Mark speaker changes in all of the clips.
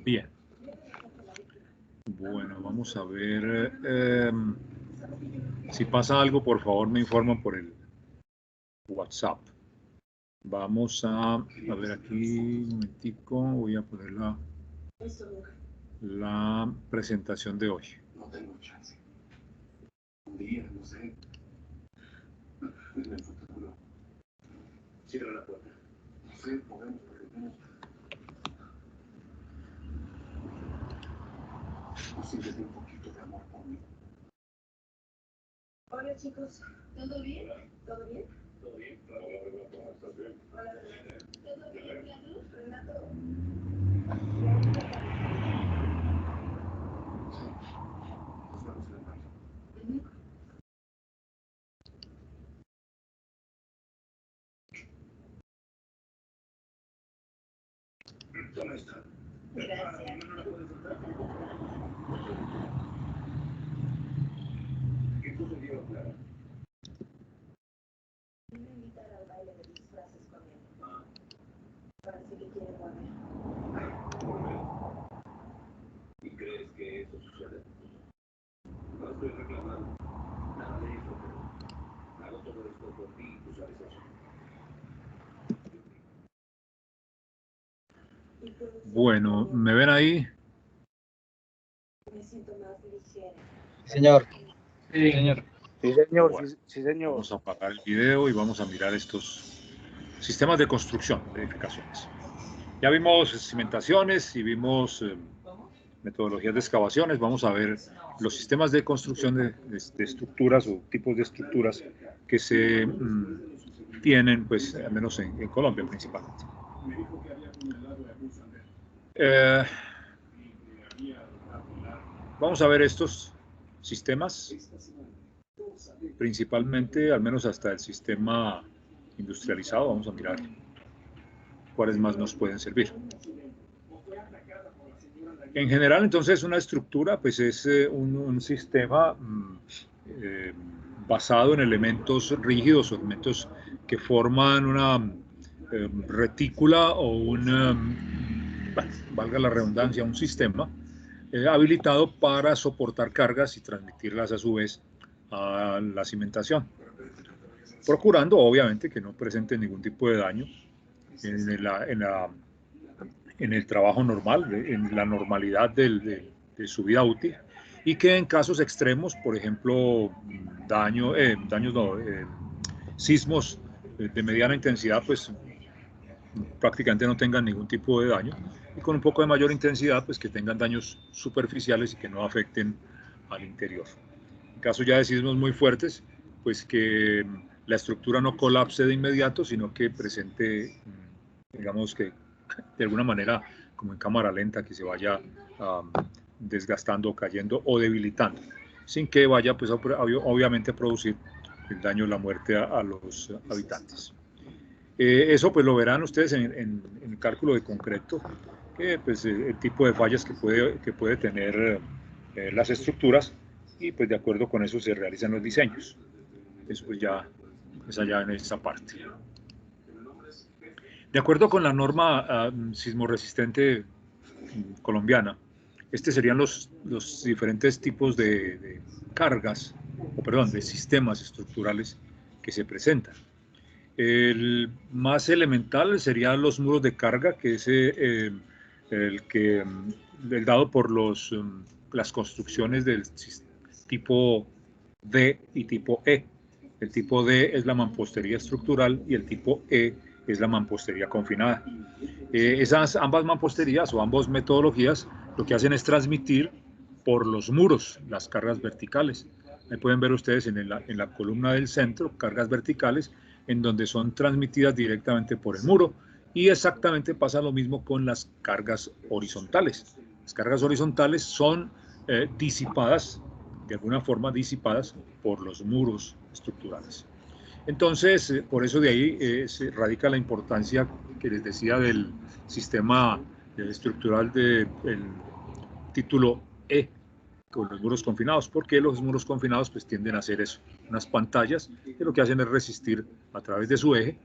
Speaker 1: Bien. Bueno, vamos a ver. Si pasa algo, por favor, me informan por el WhatsApp. Vamos a ver aquí un momentico. Voy a poner la presentación de hoy.
Speaker 2: No tengo chance. Un día, no sé. En el futuro. Cierra la puerta. No sé, podemos perdernos. Siéntete un poquito de amor por mí.
Speaker 3: Hola chicos, ¿todo bien? ¿Todo bien?
Speaker 2: ¿Todo bien? Claro, ¿estás bien?
Speaker 3: Hola, ¿todo bien, Renato? Renato.
Speaker 2: Sí. Nos vemos en el baño. Toma esta.
Speaker 3: Gracias.
Speaker 2: ¿No la puedes soltar? ¿Qué sucedió, Clara?
Speaker 3: Me invitar al baile de disfraces con él. Parece que quiere volver.
Speaker 2: ¿Y crees que eso sucede? No estoy reclamando. Nada de eso, pero hago todo esto por ti y tú sabes eso.
Speaker 1: Bueno, ¿me ven ahí?
Speaker 3: Me siento más ligera.
Speaker 4: Señor. Sí, señor.
Speaker 5: Sí, señor,
Speaker 1: Bueno,
Speaker 5: sí, señor.
Speaker 1: vamos a apagar el video y vamos a mirar estos sistemas de construcción, de edificaciones. Ya vimos cimentaciones y vimos metodologías de excavaciones. Vamos a ver los sistemas de construcción de estructuras o tipos de estructuras que se tienen, pues, al menos en Colombia principalmente. Vamos a ver estos sistemas, principalmente, al menos hasta el sistema industrializado. Vamos a mirar cuáles más nos pueden servir. En general, entonces, una estructura pues es un sistema basado en elementos rígidos o elementos que forman una retícula o valga la redundancia, un sistema habilitado para soportar cargas y transmitirlas a su vez a la cimentación, procurando obviamente que no presente ningún tipo de daño en el trabajo normal, en la normalidad de su vida útil, y que en casos extremos, por ejemplo, sismos de mediana intensidad, pues prácticamente no tengan ningún tipo de daño, y con un poco de mayor intensidad, pues que tengan daños superficiales y que no afecten al interior. En caso ya de sismos muy fuertes, pues que la estructura no colapse de inmediato, sino que presente, digamos que de alguna manera, como en cámara lenta, que se vaya desgastando, cayendo o debilitando, sin que vaya, pues, obviamente a producir el daño o la muerte a los habitantes. Eso pues lo verán ustedes en el cálculo de concreto, que pues el tipo de fallas que puede tener las estructuras, y pues de acuerdo con eso se realizan los diseños. Eso pues ya es allá en esa parte. De acuerdo con la norma sismoresistente colombiana, estos serían los diferentes tipos de cargas, o perdón, de sistemas estructurales que se presentan. El más elemental serían los muros de carga, que es el dado por las construcciones del tipo D y tipo E. El tipo D es la mampostería estructural y el tipo E es la mampostería confinada. Esas ambas mamposterías o ambas metodologías lo que hacen es transmitir por los muros las cargas verticales. Ahí pueden ver ustedes en la columna del centro cargas verticales en donde son transmitidas directamente por el muro, y exactamente pasa lo mismo con las cargas horizontales. Las cargas horizontales son disipadas, de alguna forma disipadas por los muros estructurales. Entonces, por eso de ahí radica la importancia que les decía del sistema estructural del título E, con los muros confinados, porque los muros confinados pues tienden a hacer eso, unas pantallas que lo que hacen es resistir a través de su eje,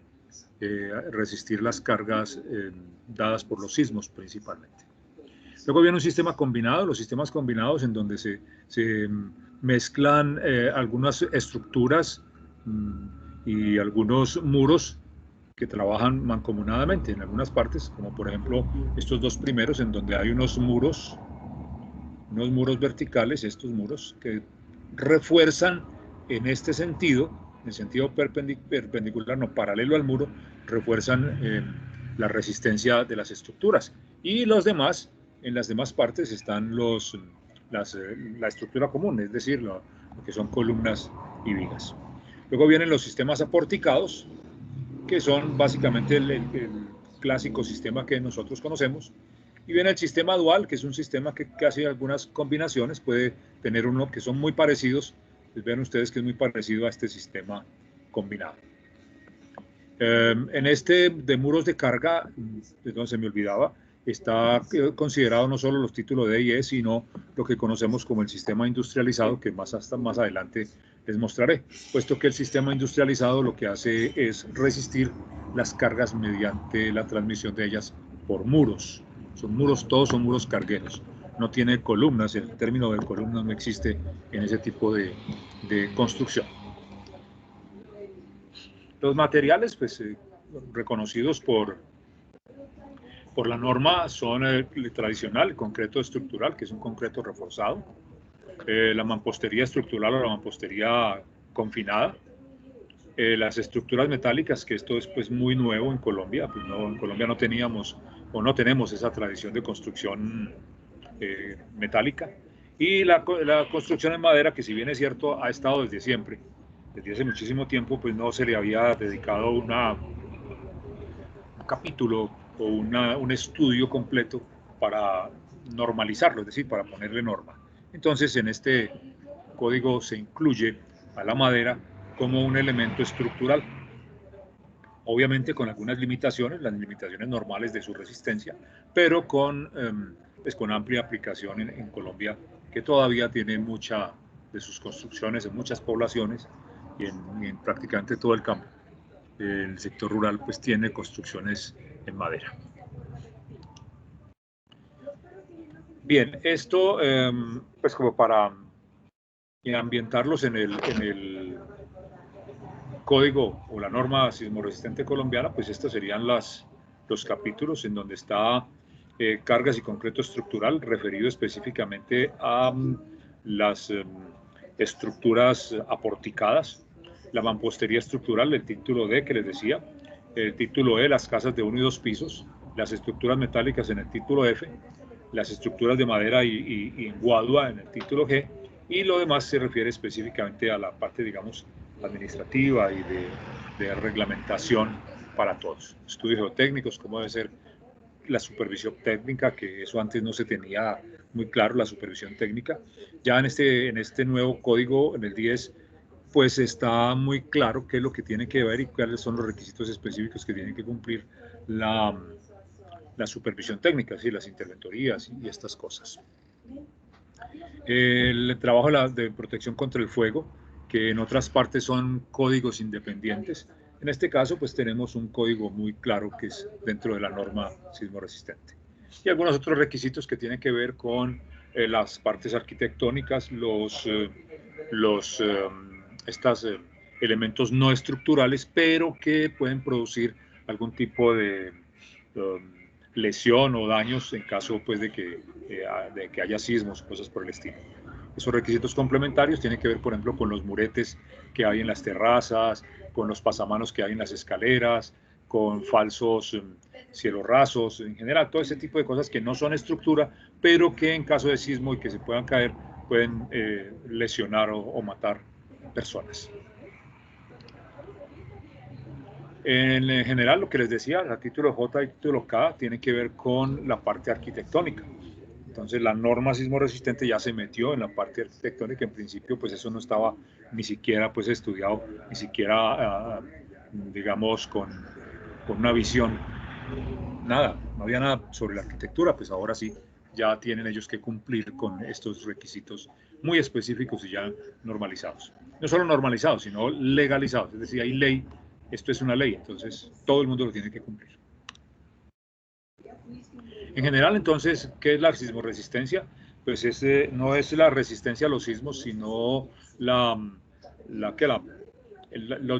Speaker 1: resistir las cargas dadas por los sismos principalmente. Luego viene un sistema combinado, los sistemas combinados en donde se mezclan algunas estructuras y algunos muros que trabajan mancomunadamente en algunas partes, como por ejemplo estos dos primeros en donde hay unos muros verticales, estos muros que refuerzan en este sentido, en el sentido perpendicular, no paralelo al muro, refuerzan la resistencia de las estructuras. Y los demás, en las demás partes están la estructura común, es decir, lo que son columnas y vigas. Luego vienen los sistemas aporticados, que son básicamente el clásico sistema que nosotros conocemos. Y viene el sistema dual, que es un sistema que hace algunas combinaciones, puede tener uno que son muy parecidos. Pues vean ustedes que es muy parecido a este sistema combinado. En este de muros de carga, perdón, se me olvidaba, está considerado no solo los títulos D y E, sino lo que conocemos como el sistema industrializado, que más adelante les mostraré, puesto que el sistema industrializado lo que hace es resistir las cargas mediante la transmisión de ellas por muros. Son muros, todos son muros cargueros, no tiene columnas, el término de columnas no existe en ese tipo de construcción. Los materiales pues, reconocidos por la norma son el tradicional, el concreto estructural, que es un concreto reforzado, la mampostería estructural o la mampostería confinada, las estructuras metálicas, que esto es pues muy nuevo en Colombia, pues no, en Colombia no teníamos o no tenemos esa tradición de construcción metálica, y la construcción en madera, que si bien es cierto ha estado desde siempre, desde hace muchísimo tiempo, pues no se le había dedicado un capítulo o un estudio completo para normalizarlo, es decir, para ponerle norma. Entonces, en este código se incluye a la madera como un elemento estructural, obviamente con algunas limitaciones, las limitaciones normales de su resistencia, pero con amplia aplicación en Colombia, que todavía tiene mucha de sus construcciones en muchas poblaciones y en prácticamente todo el campo. El sector rural pues tiene construcciones en madera. Bien, esto pues como para ambientarlos en el código o la norma sismoresistente colombiana, pues estos serían los capítulos en donde está cargas y concreto estructural, referido específicamente a las estructuras aporticadas, la mampostería estructural, el título D que les decía, el título E, las casas de 1 y 2 pisos, las estructuras metálicas en el título F, las estructuras de madera y guadua en el título G, y lo demás se refiere específicamente a la parte, digamos, administrativa y de reglamentación para todos. Estudios geotécnicos, cómo debe ser la supervisión técnica, que eso antes no se tenía muy claro, la supervisión técnica. Ya en este nuevo código, en el 10, pues está muy claro qué es lo que tiene que ver y cuáles son los requisitos específicos que tiene que cumplir la supervisión técnica, ¿sí? Las interventorías y estas cosas. El trabajo de protección contra el fuego, que en otras partes son códigos independientes. En este caso, pues tenemos un código muy claro que es dentro de la norma sismoresistente. Y algunos otros requisitos que tienen que ver con las partes arquitectónicas, estos elementos no estructurales, pero que pueden producir algún tipo de lesión o daños en caso pues, de que haya sismos, cosas por el estilo. Esos requisitos complementarios tienen que ver, por ejemplo, con los muretes que hay en las terrazas, con los pasamanos que hay en las escaleras, con falsos cielos rasos, en general, todo ese tipo de cosas que no son estructura, pero que en caso de sismo y que se puedan caer, pueden lesionar o matar personas. En general, lo que les decía, el título J y título K tiene que ver con la parte arquitectónica. Entonces, la norma sismoresistente ya se metió en la parte arquitectónica. En principio, pues eso no estaba ni siquiera pues, estudiado, ni siquiera, digamos, con una visión nada, no había nada sobre la arquitectura, pues ahora sí, ya tienen ellos que cumplir con estos requisitos muy específicos y ya normalizados. No solo normalizados, sino legalizados, es decir, hay ley, esto es una ley, entonces todo el mundo lo tiene que cumplir. En general, entonces, ¿qué es la sismoresistencia? Pues no es la resistencia a los sismos, sino los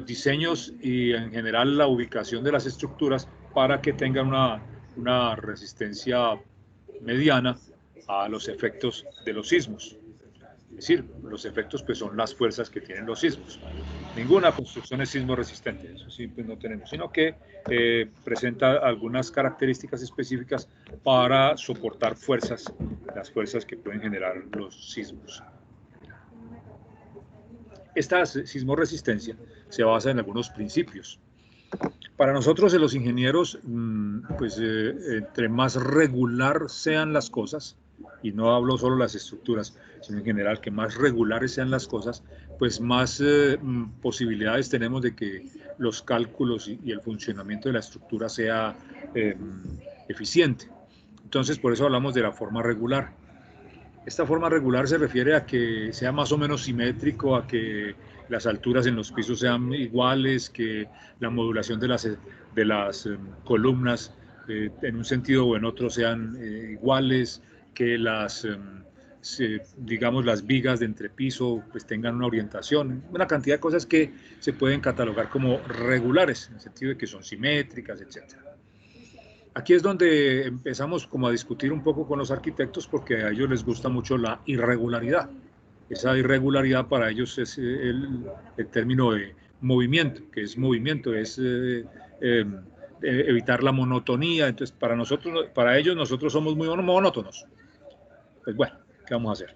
Speaker 1: diseños y en general la ubicación de las estructuras para que tengan una resistencia mediana a los efectos de los sismos. Es decir, los efectos pues son las fuerzas que tienen los sismos. Ninguna construcción es sismo resistente, eso sí pues no tenemos, sino que presenta algunas características específicas para soportar fuerzas, las fuerzas que pueden generar los sismos. Esta sismoresistencia se basa en algunos principios. Para nosotros, los ingenieros, pues entre más regular sean las cosas, y no hablo solo de las estructuras, sino en general, que más regulares sean las cosas, pues más posibilidades tenemos de que los cálculos y el funcionamiento de la estructura sea eficiente. Entonces, por eso hablamos de la forma regular. Esta forma regular se refiere a que sea más o menos simétrico, a que las alturas en los pisos sean iguales, que la modulación de las columnas en un sentido o en otro sean iguales, que digamos, las vigas de entrepiso pues tengan una orientación, una cantidad de cosas que se pueden catalogar como regulares, en el sentido de que son simétricas, etc. Aquí es donde empezamos como a discutir un poco con los arquitectos porque a ellos les gusta mucho la irregularidad. Esa irregularidad para ellos es el término de movimiento, que es movimiento, es evitar la monotonía. Entonces, para ellos nosotros somos muy monótonos. Pues bueno, ¿qué vamos a hacer?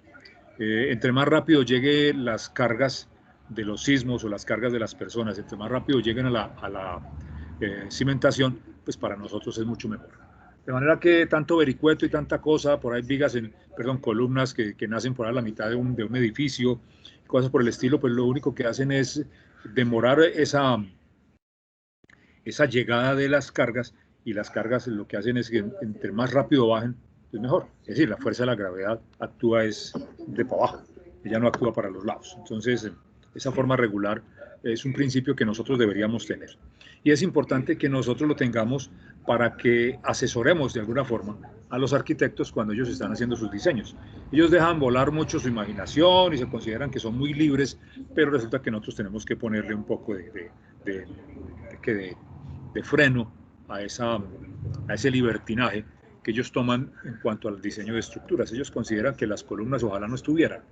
Speaker 1: Entre más rápido lleguen las cargas de los sismos o las cargas de las personas, entre más rápido lleguen a la cimentación, pues para nosotros es mucho mejor. De manera que tanto vericueto y tanta cosa, por ahí columnas que nacen por ahí a la mitad de un edificio, cosas por el estilo, pues lo único que hacen es demorar esa llegada de las cargas, y las cargas lo que hacen es que entre más rápido bajen, es mejor. Es decir, la fuerza de la gravedad actúa es de para abajo, ella no actúa para los lados. Entonces, esa forma regular es un principio que nosotros deberíamos tener. Y es importante que nosotros lo tengamos para que asesoremos de alguna forma a los arquitectos cuando ellos están haciendo sus diseños. Ellos dejan volar mucho su imaginación y se consideran que son muy libres, pero resulta que nosotros tenemos que ponerle un poco de freno a ese libertinaje que ellos toman en cuanto al diseño de estructuras. Ellos consideran que las columnas ojalá no estuvieran.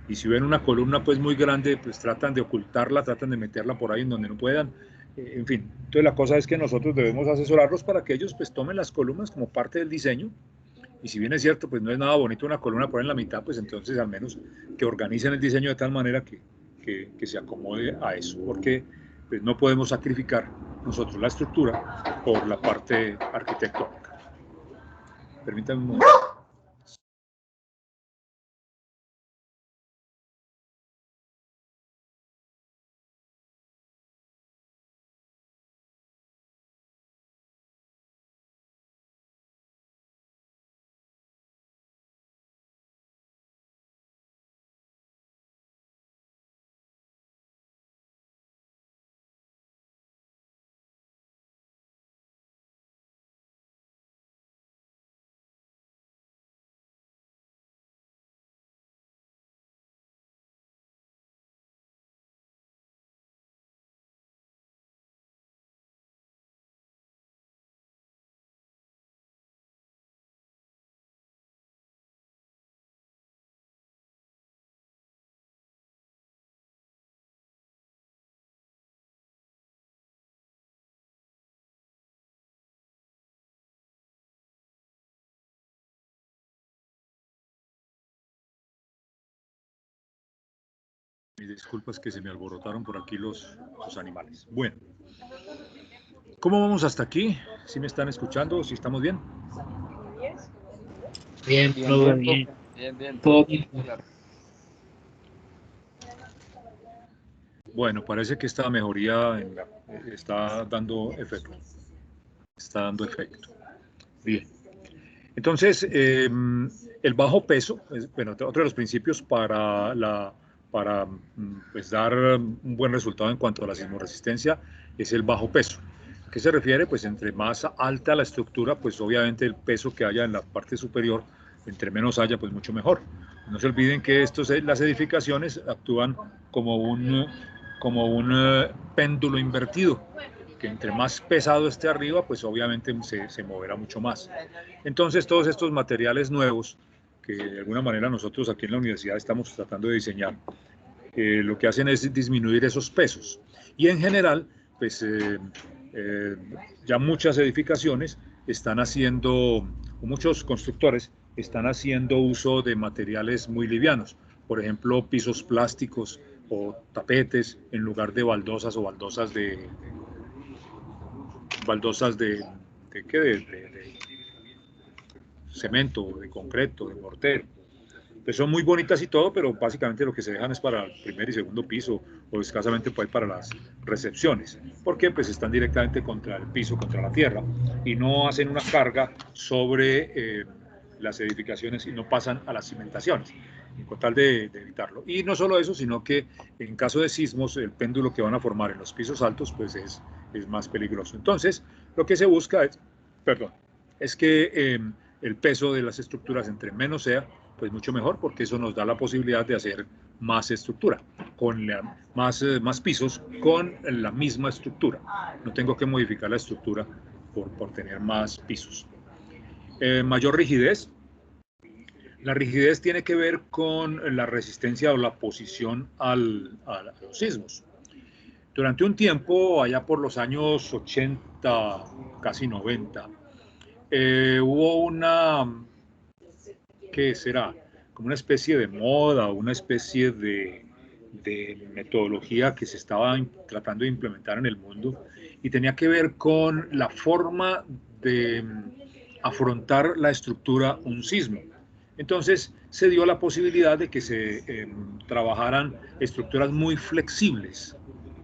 Speaker 1: Y si ven una columna pues muy grande, pues tratan de ocultarla, tratan de meterla por ahí en donde no puedan. En fin, entonces la cosa es que nosotros debemos asesorarlos para que ellos pues tomen las columnas como parte del diseño. Y si bien es cierto, pues no es nada bonito una columna por ahí en la mitad, pues entonces al menos que organicen el diseño de tal manera que se acomode a eso, porque pues no podemos sacrificar nosotros la estructura por la parte arquitectónica. Permítanme un momento. Mis disculpas que se me alborotaron por aquí los animales. Bueno, ¿cómo vamos hasta aquí? ¿Sí me están escuchando? ¿Sí estamos bien?
Speaker 4: Bien, todo bien.
Speaker 5: Bien.
Speaker 4: Todo bien.
Speaker 1: Bueno, parece que esta mejoría está dando efecto. está dando efecto. Bien. Entonces, el bajo peso, bueno, otro de los principios para pues, dar un buen resultado en cuanto a la sismoresistencia es el bajo peso. ¿A qué se refiere? Pues entre más alta la estructura, pues obviamente el peso que haya en la parte superior, entre menos haya, pues mucho mejor. No se olviden que las edificaciones actúan como un péndulo invertido, que entre más pesado esté arriba, pues obviamente se moverá mucho más. Entonces, todos estos materiales nuevos, que de alguna manera nosotros aquí en la universidad estamos tratando de diseñar, lo que hacen es disminuir esos pesos. Y en general, pues ya muchas edificaciones están haciendo, muchos constructores están haciendo uso de materiales muy livianos. Por ejemplo, pisos plásticos o tapetes en lugar de baldosas o baldosas de cemento, de concreto, de mortero. Pues son muy bonitas y todo, pero básicamente lo que se dejan es para el primer y segundo piso o escasamente para las recepciones, porque pues están directamente contra el piso, contra la tierra, y no hacen una carga sobre las edificaciones y no pasan a las cimentaciones, con tal de evitarlo. Y no solo eso, sino que en caso de sismos, el péndulo que van a formar en los pisos altos pues es más peligroso. Entonces, lo que se busca es que el peso de las estructuras entre menos sea, pues mucho mejor, porque eso nos da la posibilidad de hacer más estructura, con más pisos con la misma estructura. No tengo que modificar la estructura por tener más pisos. Mayor rigidez. La rigidez tiene que ver con la resistencia o la posición a los sismos. Durante un tiempo, allá por los años 80, casi 90, hubo una, ¿qué será? Como una especie de moda, una especie de metodología que se estaba tratando de implementar en el mundo y tenía que ver con la forma de afrontar la estructura un sismo. Entonces se dio la posibilidad de que se trabajaran estructuras muy flexibles,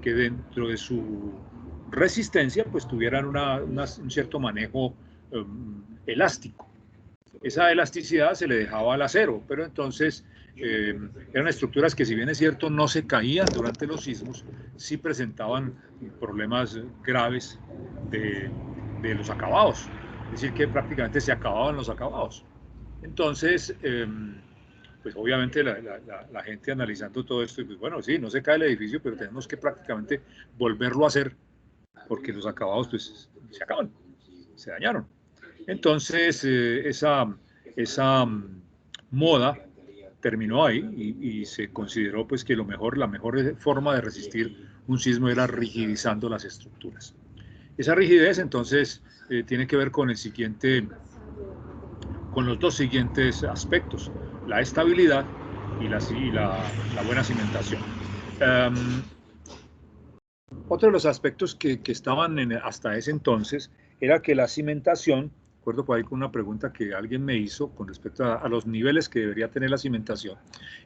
Speaker 1: que dentro de su resistencia pues tuvieran un cierto manejo elástico. Esa elasticidad se le dejaba al acero, pero entonces eran estructuras que, si bien es cierto, no se caían durante los sismos, sí presentaban problemas graves de los acabados, es decir, que prácticamente se acababan los acabados. Entonces, pues obviamente la gente analizando todo esto, pues bueno, sí, no se cae el edificio, pero tenemos que prácticamente volverlo a hacer, porque los acabados pues se acaban, se dañaron. Entonces, esa moda terminó ahí y se consideró pues que la mejor forma de resistir un sismo era rigidizando las estructuras. Esa rigidez entonces tiene que ver con los dos siguientes aspectos: la estabilidad y la buena cimentación. Otro de los aspectos que estaban hasta ese entonces era que la cimentación, recuerdo por ahí con una pregunta que alguien me hizo con respecto a los niveles que debería tener la cimentación.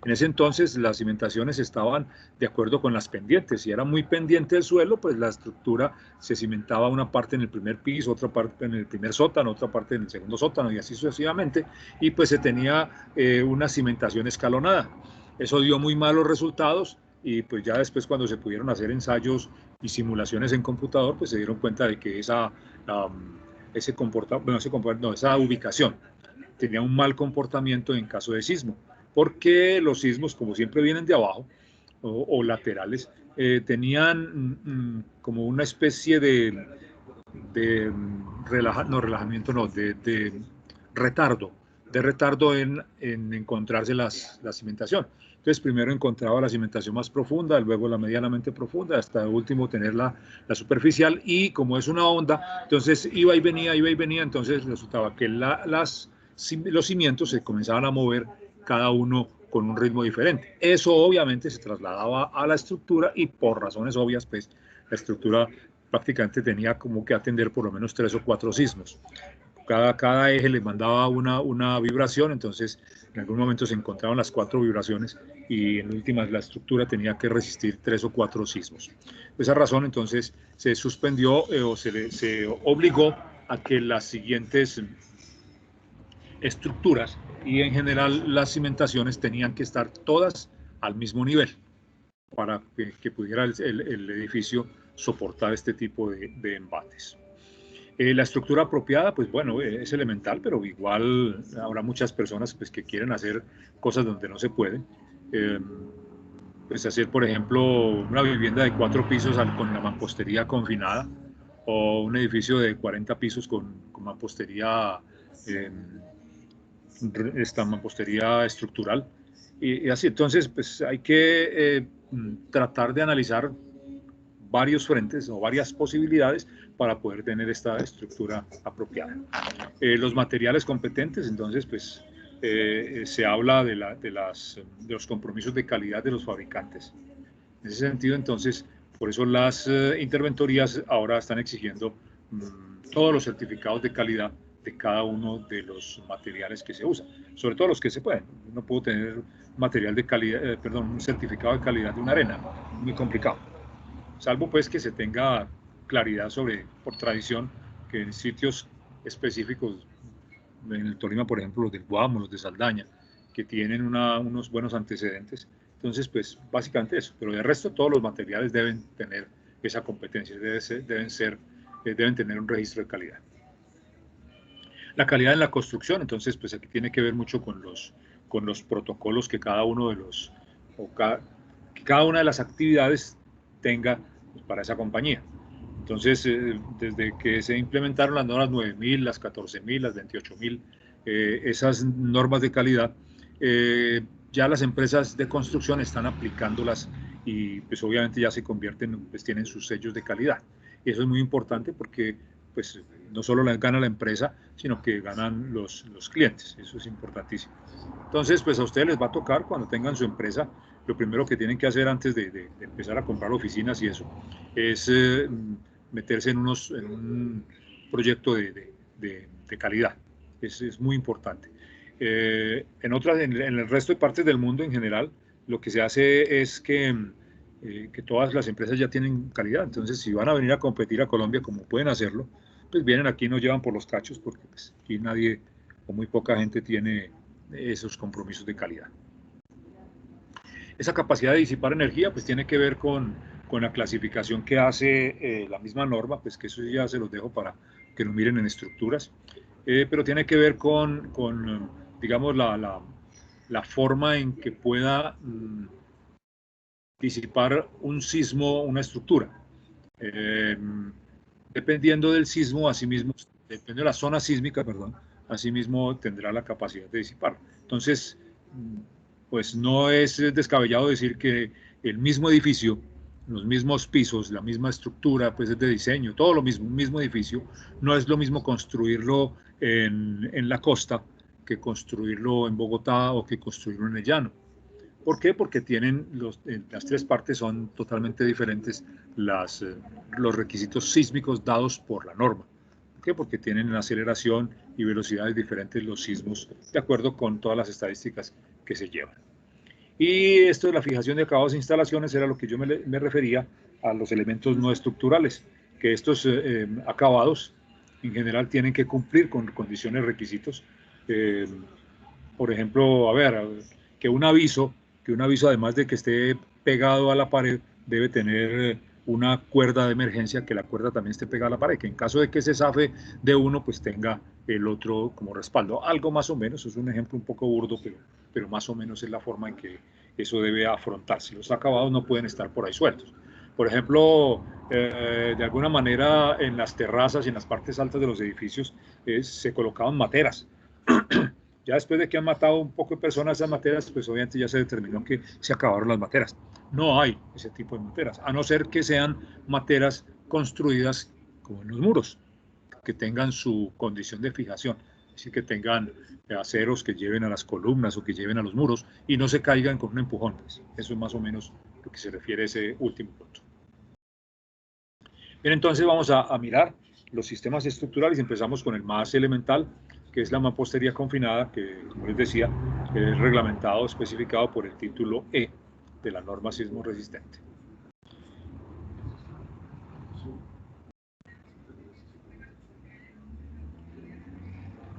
Speaker 1: En ese entonces las cimentaciones estaban de acuerdo con las pendientes. Si era muy pendiente del suelo, pues la estructura se cimentaba una parte en el primer piso, otra parte en el primer sótano, otra parte en el segundo sótano y así sucesivamente, y pues se tenía una cimentación escalonada. Eso dio muy malos resultados y pues ya después, cuando se pudieron hacer ensayos y simulaciones en computador, pues se dieron cuenta de que esa ubicación tenía un mal comportamiento en caso de sismo, porque los sismos, como siempre vienen de abajo o laterales, tenían como una especie de retardo en encontrarse la cimentación. Entonces, primero encontraba la cimentación más profunda, luego la medianamente profunda, hasta el último tener la superficial, y como es una onda, entonces iba y venía, entonces resultaba que los cimientos se comenzaban a mover cada uno con un ritmo diferente. Eso obviamente se trasladaba a la estructura y, por razones obvias, pues la estructura prácticamente tenía como que atender por lo menos 3 o 4 sismos. Cada eje le mandaba una vibración, entonces en algún momento se encontraban las 4 vibraciones y en últimas la estructura tenía que resistir 3 o 4 sismos. Por esa razón entonces se suspendió o se obligó a que las siguientes estructuras y en general las cimentaciones tenían que estar todas al mismo nivel para que pudiera el edificio soportar este tipo de embates. La estructura apropiada, pues bueno, es elemental, pero igual habrá muchas personas pues, que quieren hacer cosas donde no se puede. Pues hacer, por ejemplo, una vivienda de 4 pisos con la mampostería confinada, o un edificio de 40 pisos con mampostería, esta mampostería estructural. Y así, entonces, pues hay que tratar de analizar varios frentes o varias posibilidades para poder tener esta estructura apropiada. Los materiales competentes, entonces, pues se habla de los compromisos de calidad de los fabricantes. En ese sentido, entonces, por eso las interventorías ahora están exigiendo todos los certificados de calidad de cada uno de los materiales que se usan, sobre todo los que se pueden. No puedo tener material de calidad, un certificado de calidad de una arena, muy complicado. Salvo pues que se tenga claridad sobre, por tradición, que en sitios específicos, en el Tolima, por ejemplo, los del Guamo, los de Saldaña, que tienen unos buenos antecedentes. Entonces, pues básicamente eso, pero de resto todos los materiales deben tener esa competencia, deben tener un registro de calidad. La calidad en la construcción, entonces, pues aquí tiene que ver mucho con los protocolos que cada uno de que cada una de las actividades tenga pues, para esa compañía. Entonces, desde que se implementaron las normas 9000, las 14000, las 28000, esas normas de calidad, ya las empresas de construcción están aplicándolas y pues obviamente ya se convierten, pues tienen sus sellos de calidad. Y eso es muy importante porque pues no solo gana la empresa, sino que ganan los clientes. Eso es importantísimo. Entonces, pues a ustedes les va a tocar cuando tengan su empresa, lo primero que tienen que hacer antes de empezar a comprar oficinas y eso, es meterse en un proyecto de calidad. Es muy importante. En el resto de partes del mundo en general, lo que se hace es que todas las empresas ya tienen calidad. Entonces, si van a venir a competir a Colombia, como pueden hacerlo, pues vienen aquí y nos llevan por los cachos, porque pues, aquí nadie o muy poca gente tiene esos compromisos de calidad. Esa capacidad de disipar energía pues tiene que ver con la clasificación que hace la misma norma, pues que eso ya se los dejo para que lo miren en estructuras, pero tiene que ver con digamos, la forma en que pueda disipar un sismo, una estructura. Dependiendo del sismo, asimismo, dependiendo de la zona sísmica, perdón, asimismo tendrá la capacidad de disipar. Entonces, pues no es descabellado decir que el mismo edificio, los mismos pisos, la misma estructura, pues es de diseño, todo lo mismo, un mismo edificio, no es lo mismo construirlo en la costa que construirlo en Bogotá o que construirlo en el llano. ¿Por qué? Porque tienen las tres partes son totalmente diferentes los requisitos sísmicos dados por la norma. ¿Por qué? Porque tienen aceleración y velocidades diferentes los sismos, de acuerdo con todas las estadísticas que se llevan. Y esto de la fijación de acabados e instalaciones era lo que yo me refería a los elementos no estructurales, que estos acabados en general tienen que cumplir con condiciones, requisitos. Por ejemplo, a ver, que un aviso además de que esté pegado a la pared, debe tener una cuerda de emergencia, que la cuerda también esté pegada a la pared, que en caso de que se zafe de uno, pues tenga el otro como respaldo. Algo más o menos, es un ejemplo un poco burdo, pero más o menos es la forma en que eso debe afrontarse. Los acabados no pueden estar por ahí sueltos. Por ejemplo, de alguna manera en las terrazas y en las partes altas de los edificios se colocaban materas. Ya después de que han matado un poco de personas esas materas, pues obviamente ya se determinó que se acabaron las materas. No hay ese tipo de materas, a no ser que sean materas construidas como en los muros, que tengan su condición de fijación, es decir, que tengan aceros que lleven a las columnas o que lleven a los muros y no se caigan con un empujón. Pues eso es más o menos lo que se refiere a ese último punto. Bien, entonces vamos a mirar los sistemas estructurales y empezamos con el más elemental, que es la mampostería confinada, que, como les decía, es reglamentado, especificado por el título E de la norma sismo resistente.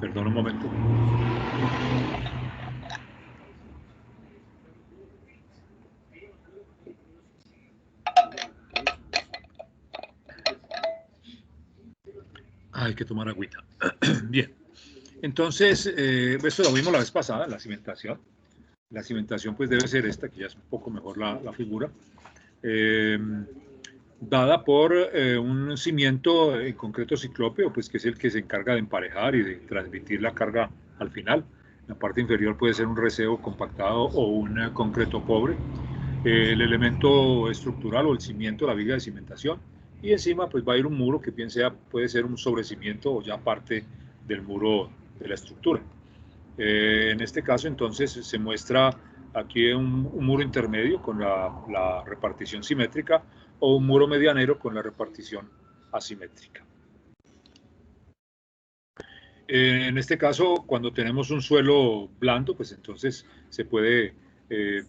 Speaker 1: Perdón un momento. Hay que tomar agüita. Bien. Entonces, esto lo vimos la vez pasada, la cimentación. La cimentación pues debe ser esta, que ya es un poco mejor la figura. Dada por un cimiento en concreto ciclópeo, pues que es el que se encarga de emparejar y de transmitir la carga al final. La parte inferior puede ser un reseo compactado o un concreto pobre. El elemento estructural o el cimiento, la viga de cimentación. Y encima pues va a ir un muro que bien sea, puede ser un sobrecimiento o ya parte del muro de la estructura. En este caso entonces se muestra aquí un muro intermedio con la repartición simétrica o un muro medianero con la repartición asimétrica. En este caso, cuando tenemos un suelo blando, pues entonces se puede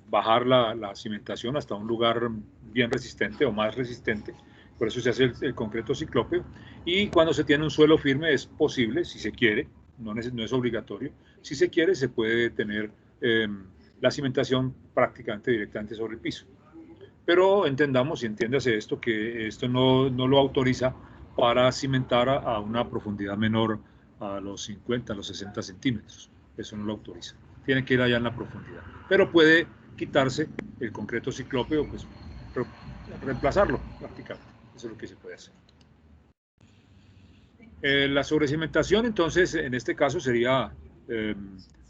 Speaker 1: bajar la cimentación hasta un lugar bien resistente o más resistente. Por eso se hace el concreto ciclópeo. Y cuando se tiene un suelo firme es posible, si se quiere, no es obligatorio, si se quiere se puede tener la cimentación prácticamente directamente sobre el piso. Pero entendamos y entiéndase esto, que esto no lo autoriza para cimentar a una profundidad menor a los 50, a los 60 centímetros. Eso no lo autoriza. Tiene que ir allá en la profundidad. Pero puede quitarse el concreto ciclópeo, pues reemplazarlo prácticamente. Eso es lo que se puede hacer. La sobrecimentación, entonces, en este caso sería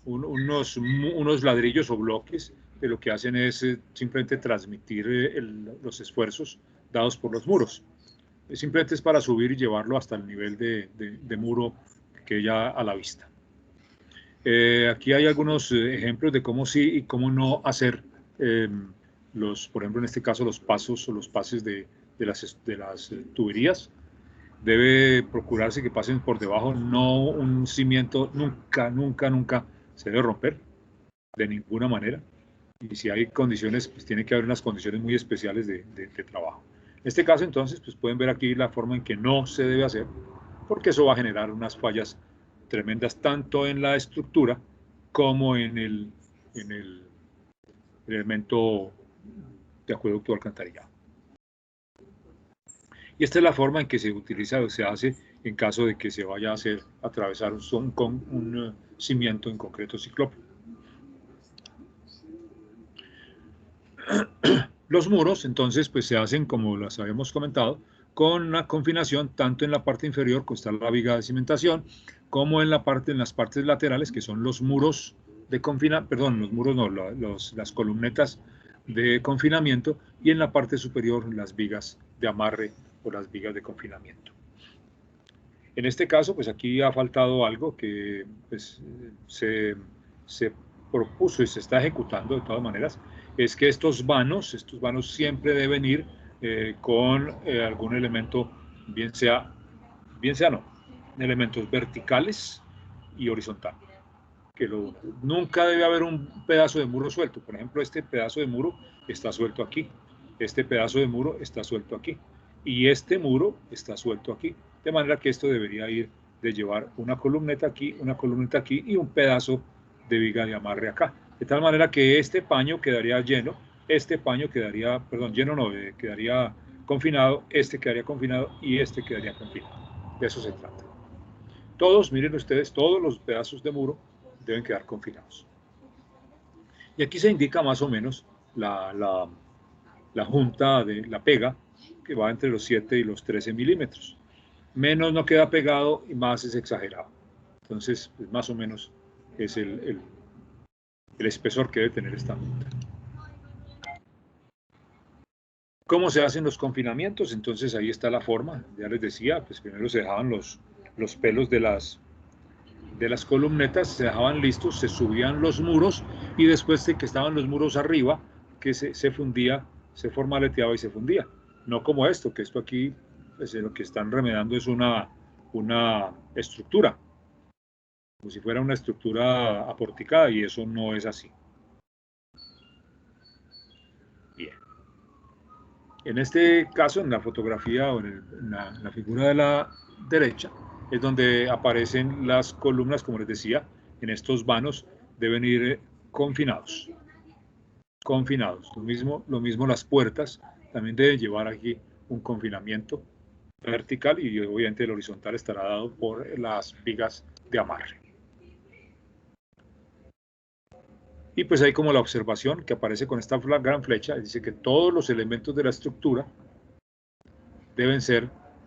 Speaker 1: unos ladrillos o bloques que lo que hacen es simplemente transmitir los esfuerzos dados por los muros. Simplemente es para subir y llevarlo hasta el nivel de muro que ya a la vista. Aquí hay algunos ejemplos de cómo sí y cómo no hacer por ejemplo, en este caso, los pasos o los pases de las tuberías. Debe procurarse que pasen por debajo, no un cimiento, nunca se debe romper, de ninguna manera. Y si hay condiciones, pues tiene que haber unas condiciones muy especiales de trabajo. En este caso, entonces, pues pueden ver aquí la forma en que no se debe hacer, porque eso va a generar unas fallas tremendas, tanto en la estructura como en el elemento de acueducto o alcantarillado. Y esta es la forma en que se utiliza o se hace en caso de que se vaya a atravesar un cimiento en concreto ciclópeo. Los muros, entonces, pues se hacen, como las habíamos comentado, con una confinación tanto en la parte inferior, que está la viga de cimentación, como en las partes laterales, que son los muros de las columnetas de confinamiento, y en la parte superior las vigas de amarre o las vigas de confinamiento. En este caso, pues aquí ha faltado algo que pues, se propuso y se está ejecutando de todas maneras, es que estos vanos siempre deben ir con algún elemento, bien sea no, elementos verticales y horizontales. Nunca debe haber un pedazo de muro suelto. Por ejemplo, este pedazo de muro está suelto aquí, este pedazo de muro está suelto aquí, y este muro está suelto aquí. De manera que esto debería de llevar una columneta aquí y un pedazo de viga de amarre acá. De tal manera que este paño quedaría lleno, quedaría confinado, este quedaría confinado y este quedaría confinado. De eso se trata. Todos, miren ustedes, todos los pedazos de muro deben quedar confinados. Y aquí se indica más o menos la junta de la pega, que va entre los 7 y los 13 milímetros. Menos no queda pegado y más es exagerado. Entonces, pues más o menos es el espesor que debe tener esta junta. ¿Cómo se hacen los confinamientos? Entonces ahí está la forma. Ya les decía, pues primero se dejaban los pelos de las columnetas, se dejaban listos, se subían los muros y después de que estaban los muros arriba, que se fundía, se formaleteaba y se fundía. No como esto, que esto aquí, pues lo que están remedando es una estructura, como si fuera una estructura aporticada, y eso no es así. Bien. En este caso, en la fotografía o en la figura de la derecha, es donde aparecen las columnas, como les decía, en estos vanos deben ir confinados. Lo mismo las puertas también deben llevar aquí un confinamiento vertical y obviamente el horizontal estará dado por las vigas de amarre. Y pues hay como la observación que aparece con esta gran flecha, dice que todos los elementos de la estructura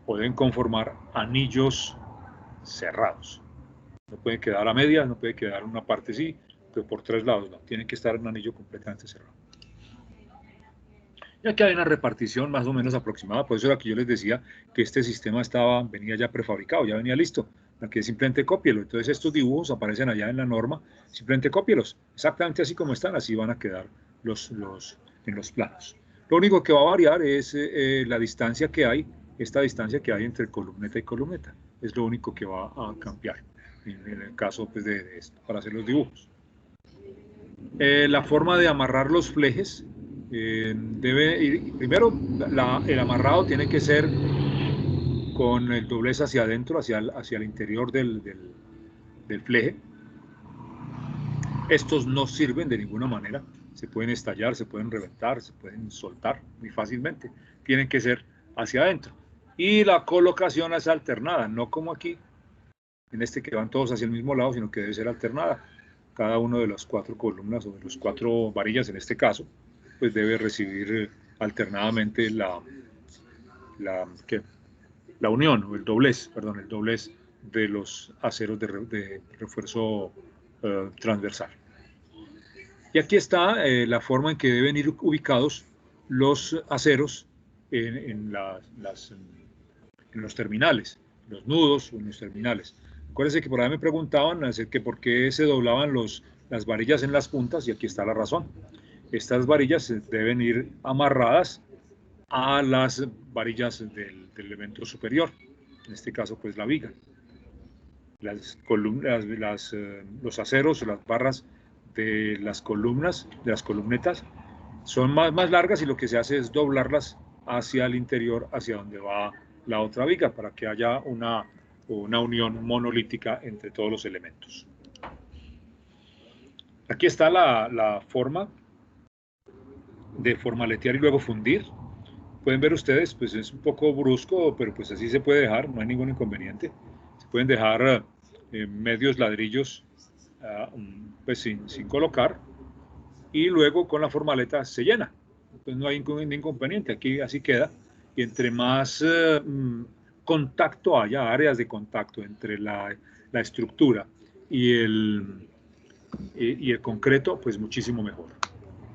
Speaker 1: pueden conformar anillos cerrados. No pueden quedar a medias, no puede quedar una parte sí, pero por 3 lados, no, tienen que estar en un anillo completamente cerrado. Ya que hay una repartición más o menos aproximada, por eso era que yo les decía que este sistema venía ya prefabricado, ya venía listo, para que simplemente cópielo. Entonces estos dibujos aparecen allá en la norma, simplemente cópielos, exactamente así como están, así van a quedar en los planos. Lo único que va a variar es la distancia que hay, esta distancia que hay entre columneta y columneta, es lo único que va a cambiar en el caso pues, de esto, para hacer los dibujos. La forma de amarrar los flejes debe ir, primero el amarrado tiene que ser con el doblez hacia adentro, hacia el interior del fleje. Estos no sirven de ninguna manera, se pueden estallar, se pueden reventar, se pueden soltar muy fácilmente, tienen que ser hacia adentro. Y la colocación es alternada, no como aquí, en este que van todos hacia el mismo lado, sino que debe ser alternada. Cada uno de las 4 columnas o de los 4 varillas en este caso, pues debe recibir alternadamente la unión o el doblez de los aceros de refuerzo transversal. Y aquí está la forma en que deben ir ubicados los aceros en los terminales, los nudos o en los terminales. Acuérdense que por ahí me preguntaban que por qué se doblaban las varillas en las puntas, y aquí está la razón. Estas varillas deben ir amarradas a las varillas del elemento superior, en este caso pues la viga. Las columnas, los aceros, las barras de las columnas, de las columnetas, son más largas y lo que se hace es doblarlas hacia el interior, hacia donde va la otra viga, para que haya una unión monolítica entre todos los elementos. Aquí está la forma de formaletear y luego fundir. Pueden ver ustedes, pues es un poco brusco, pero pues así se puede dejar, no hay ningún inconveniente. Se pueden dejar medios ladrillos pues sin colocar, y luego con la formaleta se llena. Pues no hay ningún inconveniente, aquí así queda. Y entre más contacto haya, áreas de contacto entre la estructura y el concreto, pues muchísimo mejor.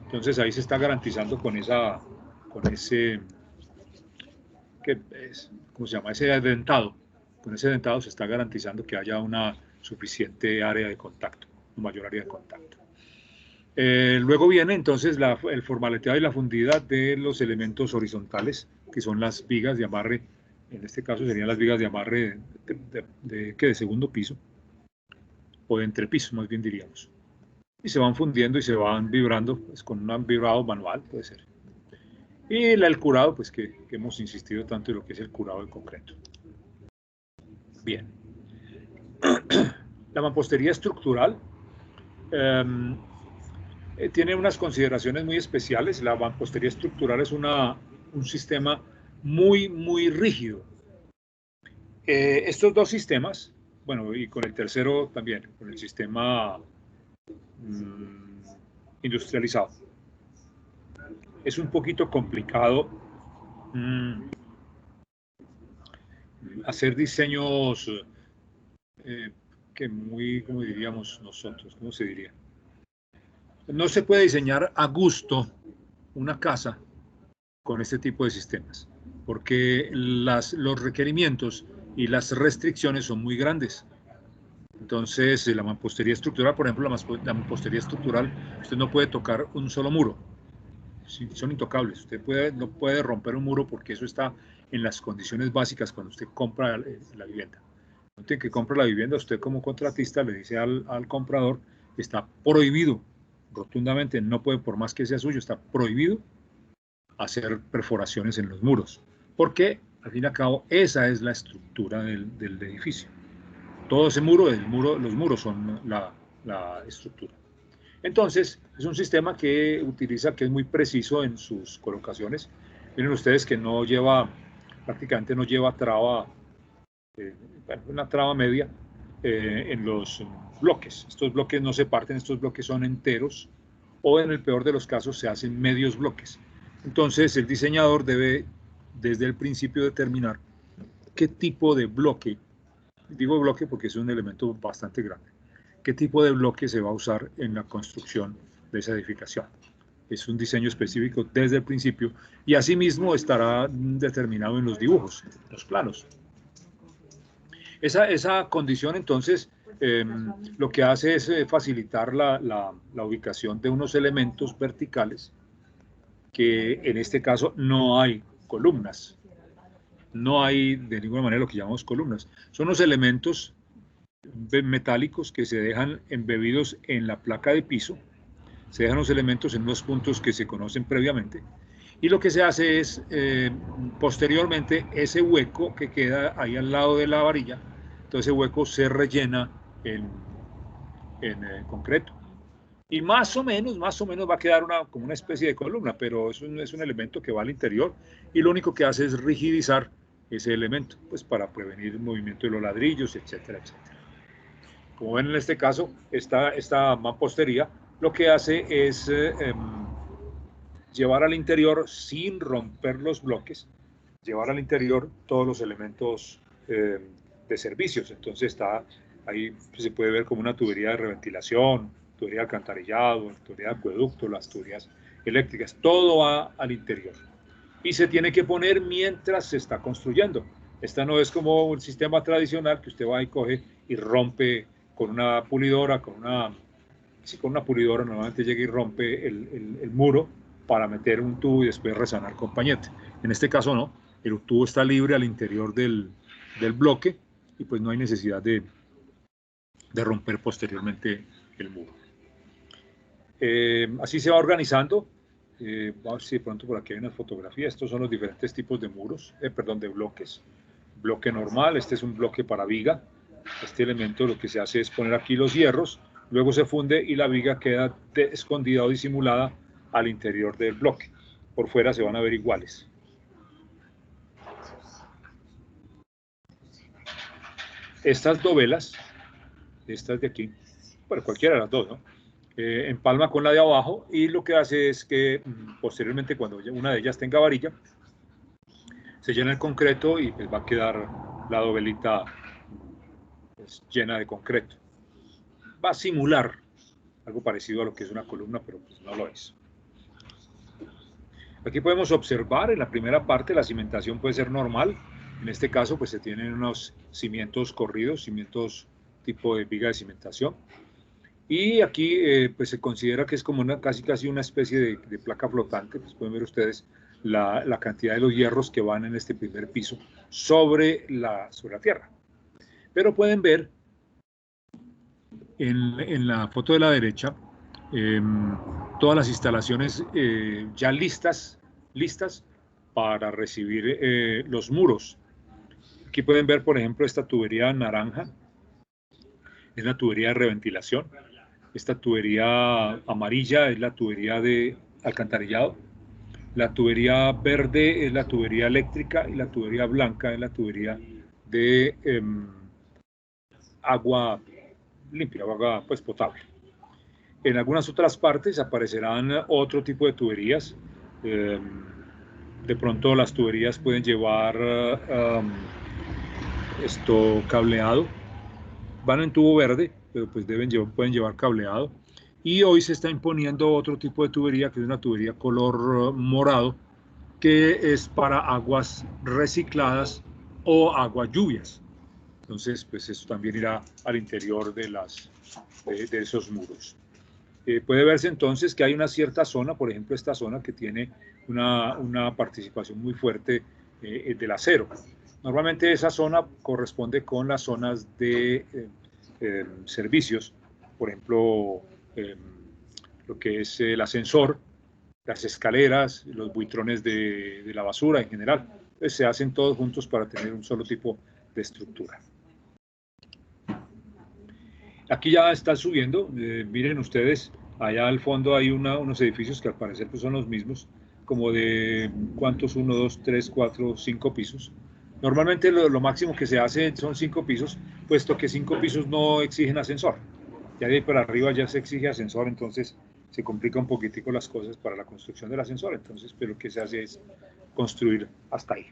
Speaker 1: Entonces ahí se está garantizando con ese ¿cómo se llama? Ese dentado. Con ese dentado se está garantizando que haya una suficiente área de contacto, una mayor área de contacto. Luego viene entonces el formaleteado y la fundida de los elementos horizontales, que son las vigas de amarre. En este caso serían las vigas de amarre de segundo piso, o de entrepiso, más bien diríamos. Y se van fundiendo y se van vibrando, pues, con un vibrado manual, puede ser. Y el curado, pues que hemos insistido tanto en lo que es el curado de concreto. Bien. La mampostería estructural tiene unas consideraciones muy especiales. La mampostería estructural es un sistema muy, muy rígido. Estos dos sistemas, bueno, y con el tercero también, con el sistema industrializado, es un poquito complicado hacer diseños que muy, como diríamos nosotros, ¿cómo se diría? No se puede diseñar a gusto una casa con este tipo de sistemas, porque los requerimientos y las restricciones son muy grandes. Entonces, la mampostería estructural, por ejemplo, la mampostería estructural, usted no puede tocar un solo muro. Son intocables. Usted no puede romper un muro porque eso está en las condiciones básicas cuando usted compra la vivienda. Antes que compra la vivienda, usted como contratista le dice al comprador que está prohibido, rotundamente, no puede, por más que sea suyo, está prohibido hacer perforaciones en los muros, porque al fin y al cabo esa es la estructura del edificio. Todo ese muro, los muros son la estructura. Entonces, es un sistema que utiliza, que es muy preciso en sus colocaciones. Miren ustedes que no lleva, prácticamente no lleva traba, una traba media en los bloques. Estos bloques no se parten, estos bloques son enteros, o en el peor de los casos se hacen medios bloques. Entonces, el diseñador debe, desde el principio, determinar qué tipo de bloque, digo bloque porque es un elemento bastante grande, qué tipo de bloque se va a usar en la construcción de esa edificación. Es un diseño específico desde el principio y asimismo estará determinado en los dibujos, los planos. Esa condición entonces lo que hace es facilitar la ubicación de unos elementos verticales que en este caso no hay columnas. No hay de ninguna manera lo que llamamos columnas. Son los elementos metálicos que se dejan embebidos en la placa de piso. Se dejan los elementos en unos puntos que se conocen previamente. Y lo que se hace es, posteriormente, ese hueco que queda ahí al lado de la varilla, entonces ese hueco se rellena en concreto. Y más o menos va a quedar como una especie de columna, pero es un elemento que va al interior y lo único que hace es rigidizar ese elemento, pues para prevenir el movimiento de los ladrillos, etcétera, etcétera. Como ven en este caso, esta mampostería lo que hace es llevar al interior, sin romper los bloques, llevar al interior todos los elementos de servicios. Entonces está ahí, se puede ver como una tubería de reventilación, tubería de alcantarillado, tubería de acueducto, las tuberías eléctricas, todo va al interior. Y se tiene que poner mientras se está construyendo. Esta no es como un sistema tradicional que usted va y coge y rompe con una pulidora, con una pulidora normalmente llega y rompe el muro para meter un tubo y después resanar con pañete. En este caso no, el tubo está libre al interior del bloque y pues no hay necesidad de romper posteriormente el muro. Así se va organizando. Vamos a ver si de pronto por aquí hay una fotografía. Estos son los diferentes tipos de muros, de bloques. Bloque normal, este es un bloque para viga. Este elemento lo que se hace es poner aquí los hierros, luego se funde y la viga queda escondida o disimulada al interior del bloque. Por fuera se van a ver iguales. Estas dovelas, estas de aquí, bueno, cualquiera de las dos, ¿no? Empalma con la de abajo y lo que hace es que posteriormente cuando una de ellas tenga varilla, se llena el concreto y pues va a quedar la dovelita pues, llena de concreto. Va a simular algo parecido a lo que es una columna, pero pues no lo es. Aquí podemos observar en la primera parte la cimentación puede ser normal. En este caso pues se tienen unos cimientos corridos, cimientos tipo de viga de cimentación. Y aquí pues se considera que es como casi una especie de placa flotante. Pues pueden ver ustedes la cantidad de los hierros que van en este primer piso sobre la tierra. Pero pueden ver en la foto de la derecha todas las instalaciones ya listas para recibir los muros. Aquí pueden ver, por ejemplo, esta tubería naranja. Es la tubería de reventilación. Esta tubería amarilla es la tubería de alcantarillado. La tubería verde es la tubería eléctrica y la tubería blanca es la tubería de agua limpia, agua pues potable. En algunas otras partes aparecerán otro tipo de tuberías. De pronto las tuberías pueden llevar cableado. Van en tubo verde, pero pues pueden llevar cableado. Y hoy se está imponiendo otro tipo de tubería, que es una tubería color morado, que es para aguas recicladas o aguas lluvias. Entonces, pues eso también irá al interior de esos muros. Puede verse entonces que hay una cierta zona, por ejemplo esta zona que tiene una participación muy fuerte del acero. Normalmente esa zona corresponde con las zonas de servicios, por ejemplo, lo que es el ascensor, las escaleras, los buitrones de la basura en general. Pues se hacen todos juntos para tener un solo tipo de estructura. Aquí ya está subiendo, miren ustedes, allá al fondo hay unos edificios que al parecer pues son los mismos, como de, ¿cuántos? 1, 2, 3, 4, 5 pisos. Normalmente lo máximo que se hace son 5 pisos, puesto que 5 pisos no exigen ascensor. Ya de ahí para arriba ya se exige ascensor, entonces se complica un poquitico las cosas para la construcción del ascensor, entonces pero lo que se hace es construir hasta ahí.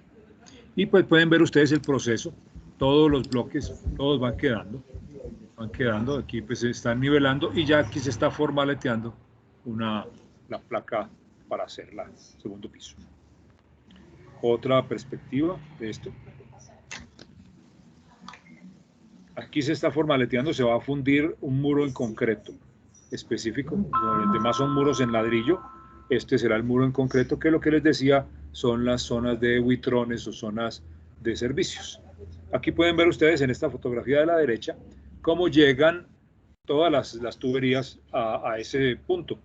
Speaker 1: Y pues pueden ver ustedes el proceso, todos los bloques, todos van quedando, aquí pues se están nivelando y ya aquí se está formaleteando la placa para hacer el segundo piso. Otra perspectiva de esto. Aquí se está formaleteando, se va a fundir un muro en concreto específico, los demás son muros en ladrillo, este será el muro en concreto, que lo que les decía son las zonas de buitrones o zonas de servicios. Aquí pueden ver ustedes en esta fotografía de la derecha cómo llegan todas las tuberías a ese punto.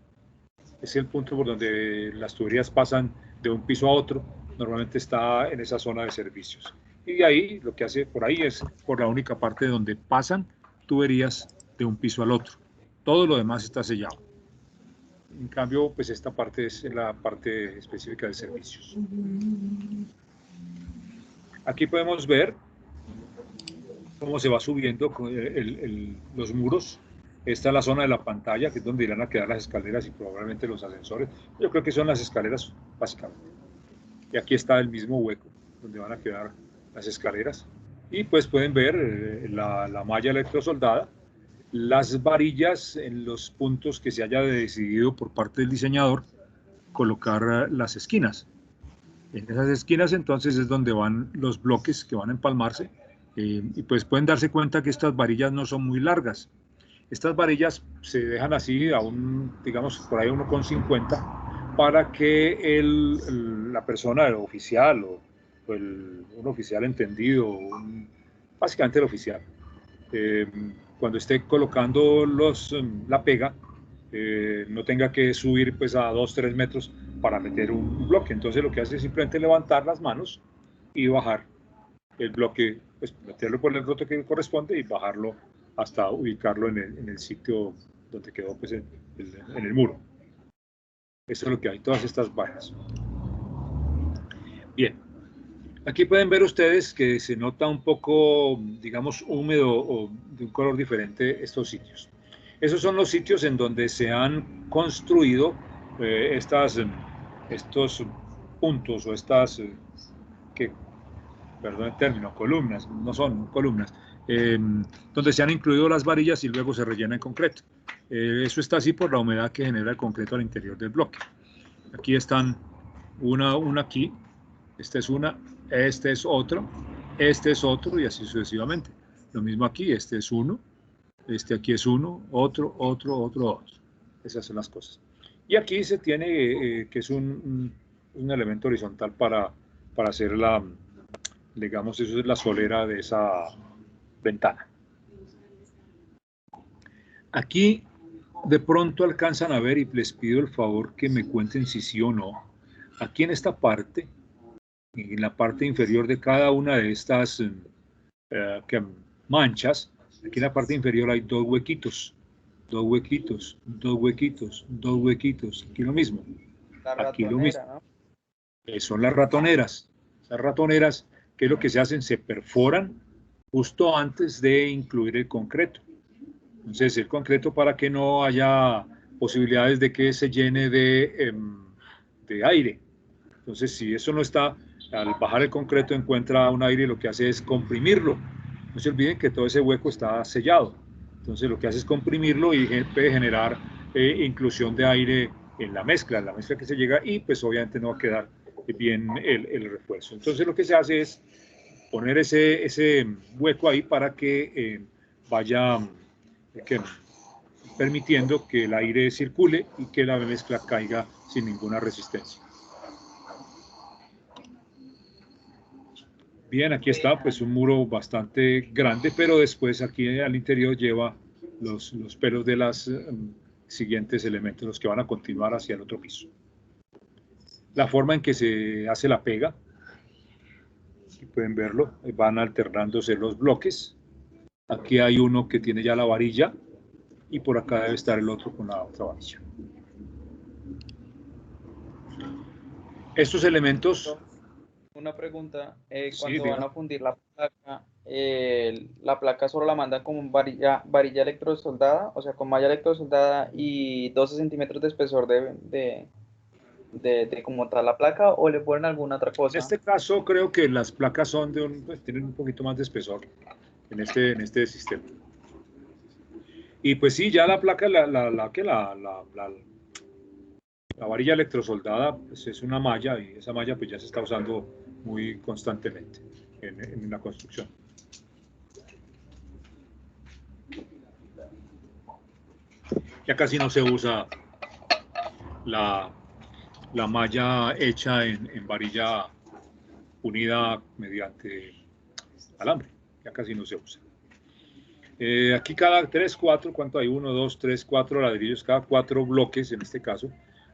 Speaker 1: Es el punto por donde las tuberías pasan de un piso a otro, normalmente está en esa zona de servicios. Y de ahí lo que hace por ahí es por la única parte donde pasan tuberías de un piso al otro. Todo lo demás está sellado. En cambio, pues esta parte es la parte específica de servicios. Aquí podemos ver cómo se va subiendo los muros. Esta es la zona de la pantalla, que es donde irán a quedar las escaleras y probablemente los ascensores. Yo creo que son las escaleras, básicamente. Y aquí está el mismo hueco, donde van a quedar las escaleras. Y pues pueden ver la malla electrosoldada, las varillas en los puntos que se haya decidido por parte del diseñador colocar las esquinas. En esas esquinas entonces es donde van los bloques que van a empalmarse y pues pueden darse cuenta que estas varillas no son muy largas. Estas varillas se dejan así a digamos por ahí 1,50 para que la persona, el oficial o un oficial entendido, básicamente el oficial, cuando esté colocando la pega, no tenga que subir pues a 2-3 metros para meter un bloque. Entonces lo que hace es simplemente levantar las manos y bajar el bloque, pues meterlo por el roto que corresponde y bajarlo hasta ubicarlo en el sitio donde quedó pues en el muro. Eso es lo que hay, todas estas barras. Bien, aquí pueden ver ustedes que se nota un poco, digamos, húmedo o de un color diferente estos sitios. Esos son los sitios en donde se han construido estos puntos o estas, perdón el término, columnas, no son columnas, donde se han incluido las varillas y luego se rellena en concreto. Eso está así por la humedad que genera el concreto al interior del bloque. Aquí están una aquí, esta es una, este es otro y así sucesivamente. Lo mismo aquí, este es uno, este aquí es uno, otro. Esas son las cosas. Y aquí se tiene que es un elemento horizontal para hacer digamos, eso es la solera de esa ventana. Aquí de pronto alcanzan a ver y les pido el favor que me cuenten si sí o no. Aquí en esta parte, en la parte inferior de cada una de estas manchas, aquí en la parte inferior hay dos huequitos, aquí lo mismo, aquí lo mismo. ¿No? Son las ratoneras. Las ratoneras, ¿qué es lo que se hacen? Se perforan justo antes de incluir el concreto. Entonces, el concreto para que no haya posibilidades de que se llene de aire. Entonces, si eso no está, al bajar el concreto encuentra un aire y lo que hace es comprimirlo. No se olviden que todo ese hueco está sellado. Entonces, lo que hace es comprimirlo y puede generar inclusión de aire en la mezcla que se llega y pues obviamente no va a quedar bien el refuerzo. Entonces, lo que se hace es poner ese hueco ahí para que vaya permitiendo que el aire circule y que la mezcla caiga sin ninguna resistencia. Bien, aquí está pues un muro bastante grande, pero después aquí al interior lleva los pelos de los siguientes elementos, los que van a continuar hacia el otro piso. La forma en que se hace la pega, aquí pueden verlo, van alternándose los bloques Aquí hay uno que tiene ya la varilla y por acá debe estar el otro con la otra varilla. Estos elementos...
Speaker 4: Una pregunta,
Speaker 1: Sí,
Speaker 4: cuando
Speaker 1: diga.
Speaker 4: van a fundir la placa solo la mandan con varilla electrosoldada, o sea, con malla electrosoldada y 12 centímetros de espesor de como tal la placa, o le ponen alguna otra
Speaker 1: En
Speaker 4: cosa.
Speaker 1: este caso creo que las placas son de pues, tienen un poquito más de espesor en este sistema. Y pues sí, ya la placa, la varilla electrosoldada pues es una malla y esa malla pues ya se está usando muy constantemente en la construcción. Ya casi no se usa la malla hecha en varilla unida mediante alambre, ya casi no se usa. Aquí cada 3, 4, ¿cuánto hay? 1, 2, 3, 4 ladrillos, cada 4 bloques en este caso,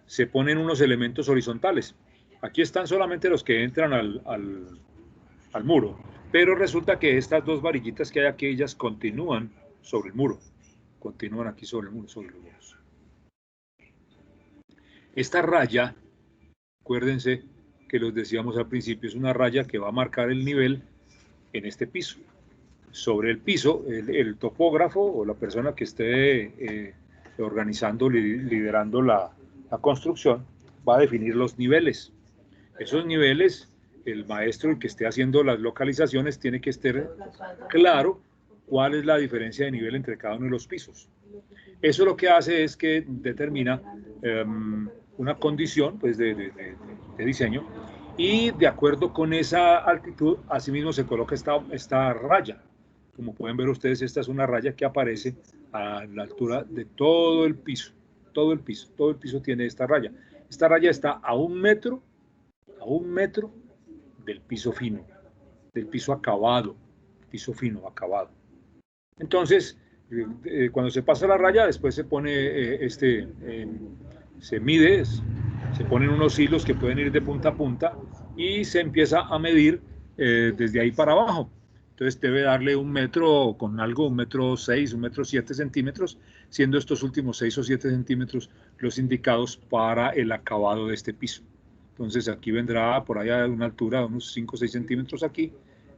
Speaker 1: se ponen unos elementos horizontales. Aquí están solamente los que entran al muro, pero resulta que estas dos varillitas que hay aquí, ellas continúan sobre el muro, continúan aquí sobre el muro, sobre los muros. Esta raya, acuérdense que los decíamos al principio, es una raya que va a marcar el nivel en este piso. Sobre el piso, el topógrafo o la persona que esté organizando, liderando la construcción, va a definir los niveles. Esos niveles, el maestro, el que esté haciendo las localizaciones, tiene que estar claro cuál es la diferencia de nivel entre cada uno de los pisos. Eso lo que hace es que determina una condición pues, de diseño, y de acuerdo con esa altitud, asimismo se coloca esta raya. Como pueden ver ustedes, esta es una raya que aparece a la altura de todo el piso. Todo el piso tiene esta raya. Esta raya está a 1 metro del piso fino, del piso acabado, piso fino, acabado. Entonces, cuando se pasa la raya, después se pone se mide, se ponen unos hilos que pueden ir de punta a punta y se empieza a medir desde ahí para abajo. Entonces debe darle 1 metro con algo, 1,6 m, 1,7 m, siendo estos últimos 6 o 7 centímetros los indicados para el acabado de este piso. Entonces aquí vendrá por allá a una altura de unos 5 o 6 centímetros aquí,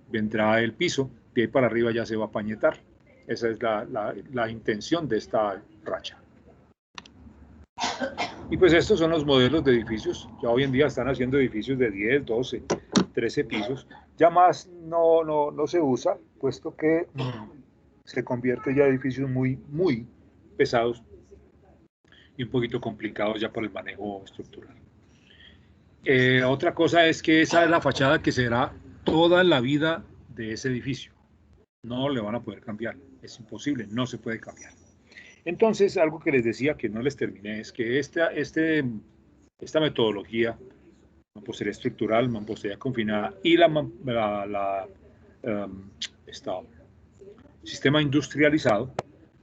Speaker 1: vendrá el piso, de ahí para arriba ya se va a pañetar. Esa es la intención de esta raya. Y pues estos son los modelos de edificios. Ya hoy en día están haciendo edificios de 10, 12, 13 pisos. Ya más no se usa, puesto que se convierte ya en edificios muy pesados y un poquito complicados ya para el manejo estructural. Otra cosa es que esa es la fachada que será toda la vida de ese edificio. No le van a poder cambiar, es imposible, no se puede cambiar. Entonces, algo que les decía que no les terminé es que esta metodología, mampostería estructural, mampostería confinada y sistema industrializado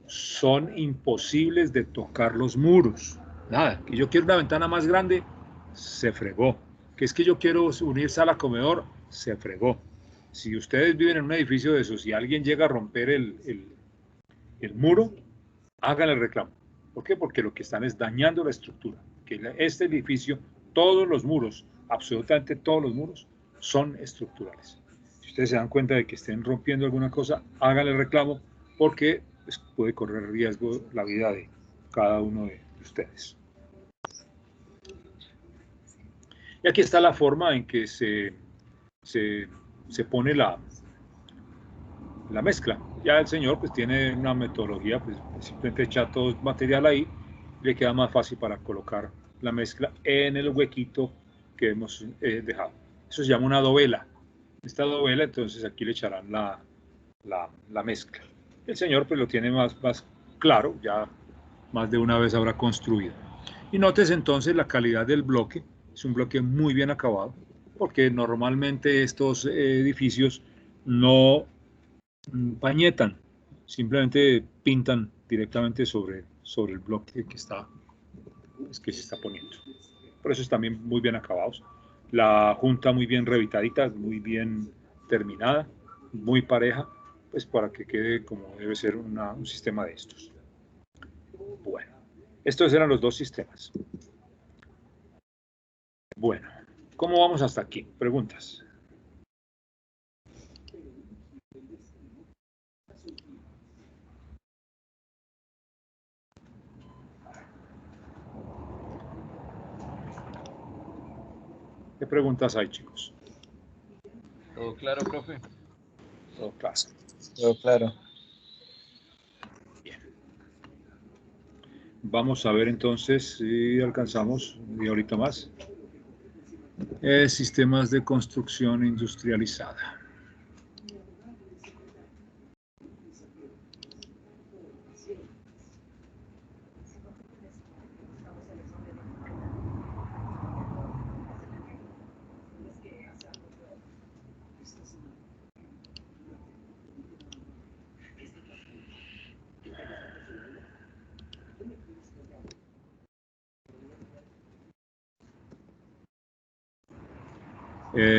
Speaker 1: son imposibles de tocar los muros. Nada, que yo quiero una ventana más grande, se fregó. Que es que yo quiero unir sala comedor, se fregó. Si ustedes viven en un edificio de esos y alguien llega a romper el muro, hagan el reclamo. ¿Por qué? Porque lo que están es dañando la estructura. Que este edificio, todos los muros, absolutamente todos los muros, son estructurales. Si ustedes se dan cuenta de que estén rompiendo alguna cosa, hagan el reclamo, porque pues, puede correr riesgo la vida de cada uno de ustedes. Y aquí está la forma en que se pone la mezcla. Ya el señor pues tiene una metodología, pues simplemente echa todo el material ahí, le queda más fácil para colocar la mezcla en el huequito que hemos dejado. Eso se llama una dovela. Esta dovela, entonces aquí le echarán la mezcla. El señor pues lo tiene más claro, ya más de una vez habrá construido. Y notes entonces la calidad del bloque, es un bloque muy bien acabado, porque normalmente estos edificios no pañetan, simplemente pintan directamente sobre el bloque que se está poniendo. Por eso están muy bien acabados. La junta muy bien revitadita, muy bien terminada, muy pareja, pues para que quede como debe ser un sistema de estos. Bueno, estos eran los dos sistemas. Bueno, ¿cómo vamos hasta aquí? Preguntas. ¿Qué preguntas hay, chicos?
Speaker 5: Todo claro, profe.
Speaker 1: Todo claro.
Speaker 4: Todo claro.
Speaker 1: Bien. Vamos a ver entonces si alcanzamos, y ahorita más, sistemas de construcción industrializada.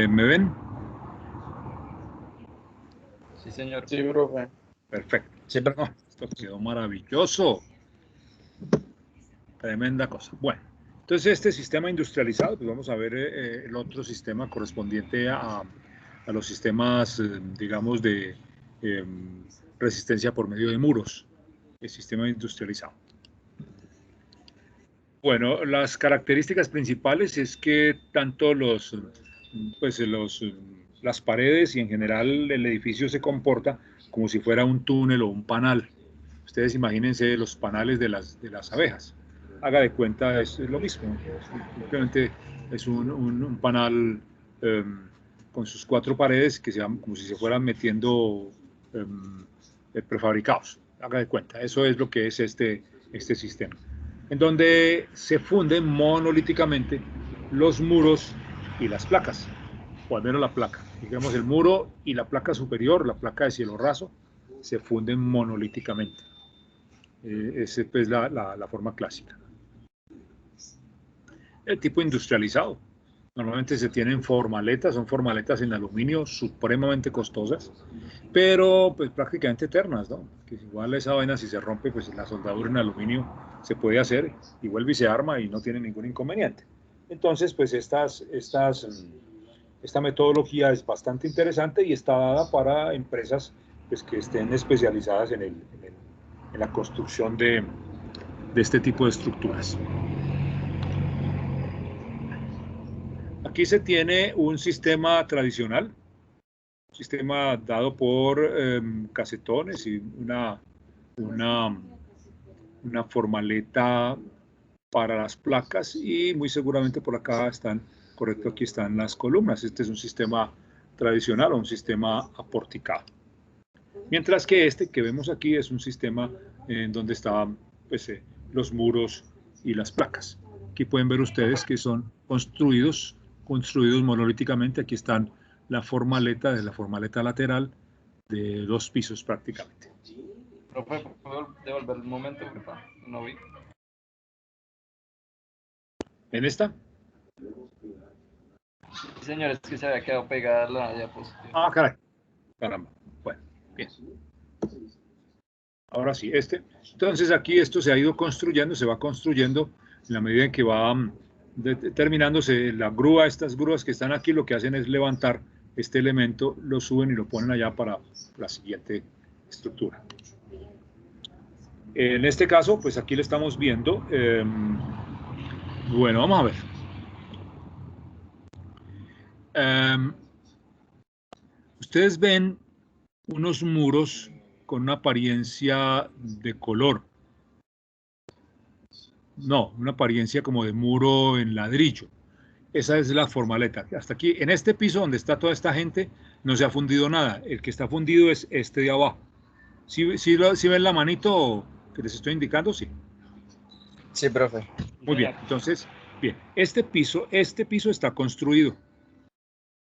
Speaker 1: ¿Me ven?
Speaker 5: Sí, señor.
Speaker 4: Sí, profe.
Speaker 1: Perfecto. Sí, pero no, esto quedó maravilloso. Tremenda cosa. Bueno, entonces este sistema industrializado, pues vamos a ver el otro sistema correspondiente a los sistemas, digamos, de resistencia por medio de muros, el sistema industrializado. Bueno, las características principales es que tanto las paredes y en general el edificio se comporta como si fuera un túnel o un panal. Ustedes imagínense los panales de las abejas. Haga de cuenta, es lo mismo. Simplemente es un panal con sus 4 paredes que se van como si se fueran metiendo prefabricados. Haga de cuenta, eso es lo que es este sistema, en donde se funden monolíticamente los muros y las placas, o al menos la placa. Digamos, el muro y la placa superior, la placa de cielo raso, se funden monolíticamente. Esa es pues, la forma clásica. El tipo industrializado. Normalmente se tienen formaletas, son formaletas en aluminio supremamente costosas, pero pues prácticamente eternas, ¿no? Que igual esa vaina si se rompe, pues la soldadura en aluminio se puede hacer y vuelve y se arma y no tiene ningún inconveniente. Entonces, pues esta metodología es bastante interesante y está dada para empresas pues, que estén especializadas en la construcción de este tipo de estructuras. Aquí se tiene un sistema tradicional, un sistema dado por casetones y una formaleta para las placas y muy seguramente por acá están, correcto, aquí están las columnas. Este es un sistema tradicional o un sistema aporticado. Mientras que este que vemos aquí es un sistema en donde están pues, los muros y las placas. Aquí pueden ver ustedes que son construidos monolíticamente. Aquí están la formaleta lateral de 2 pisos prácticamente.
Speaker 5: Profe, ¿puedo devolver un momento? No vi.
Speaker 1: ¿En esta?
Speaker 5: Sí, señor, es que se había quedado pegada la diapositiva.
Speaker 1: Ah, caray. Caramba. Bueno, bien. Ahora sí, Entonces aquí esto se ha ido construyendo, se va construyendo en la medida en que va terminándose la grúa. Estas grúas que están aquí lo que hacen es levantar este elemento, lo suben y lo ponen allá para la siguiente estructura. En este caso, pues aquí le estamos viendo. Bueno, vamos a ver. Ustedes ven unos muros con una apariencia de color. No, una apariencia como de muro en ladrillo. Esa es la formaleta. Hasta aquí, en este piso donde está toda esta gente, no se ha fundido nada. El que está fundido es este de abajo. ¿Sí ven la manito que les estoy indicando? Sí.
Speaker 4: Sí, profe.
Speaker 1: Muy bien. Entonces, bien, este piso está construido.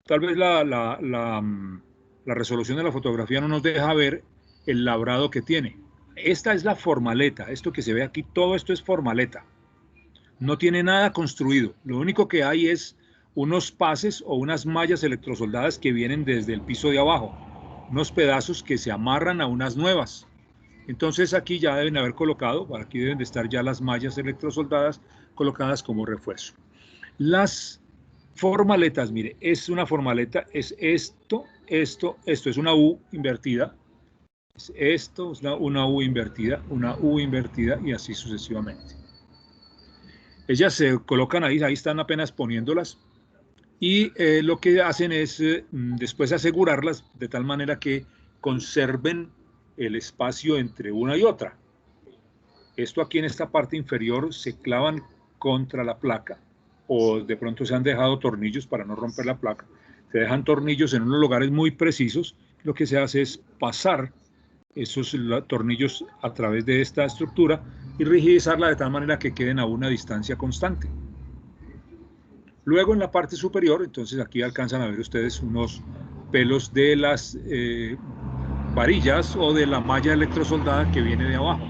Speaker 1: Tal vez la resolución de la fotografía no nos deja ver el labrado que tiene. Esta es la formaleta. Esto que se ve aquí, todo esto es formaleta. No tiene nada construido. Lo único que hay es unos pases o unas mallas electrosoldadas que vienen desde el piso de abajo. unos pedazos que se amarran a unas nuevas. Entonces aquí ya deben haber colocado, aquí deben de estar ya las mallas electrosoldadas colocadas como refuerzo. Las formaletas, mire, es una formaleta, es esto, es una U invertida, es esto, es una U invertida y así sucesivamente. Ellas se colocan ahí están apenas poniéndolas y lo que hacen es después asegurarlas de tal manera que conserven el espacio entre una y otra. Esto aquí en esta parte inferior se clavan contra la placa o de pronto se han dejado tornillos para no romper la placa. Se dejan tornillos en unos lugares muy precisos. Lo que se hace es pasar esos tornillos a través de esta estructura y rigidizarla de tal manera que queden a una distancia constante. Luego en la parte superior, entonces aquí alcanzan a ver ustedes unos pelos de las varillas o de la malla electrosoldada que viene de abajo.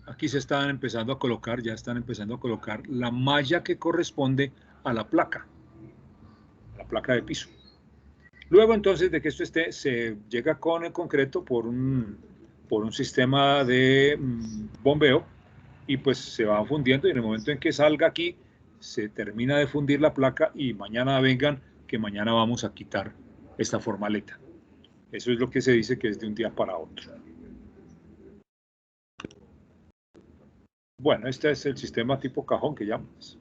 Speaker 1: Aquí se están empezando a colocar, ya están empezando a colocar la malla que corresponde a la placa de piso. Luego entonces de que esto esté, se llega con el concreto por un sistema de bombeo y pues se va fundiendo y en el momento en que salga aquí, se termina de fundir la placa y mañana vengan, que mañana vamos a quitar esta formaleta. Eso es lo que se dice que es de un día para otro. Bueno, este es el sistema tipo cajón que llamamos.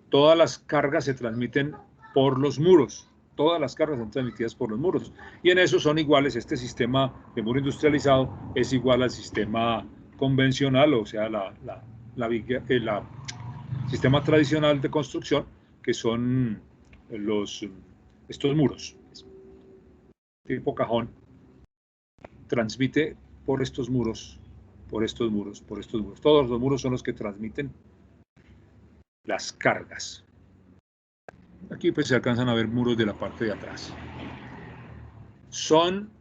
Speaker 1: Todas las cargas se transmiten por los muros. Todas las cargas son transmitidas por los muros. Y en eso son iguales. Este sistema de muro industrializado es igual al sistema convencional, o sea, sistema tradicional de construcción, que son estos muros. Tipo cajón transmite por estos muros. Todos los muros son los que transmiten las cargas. Aquí pues se alcanzan a ver muros de la parte de atrás. Son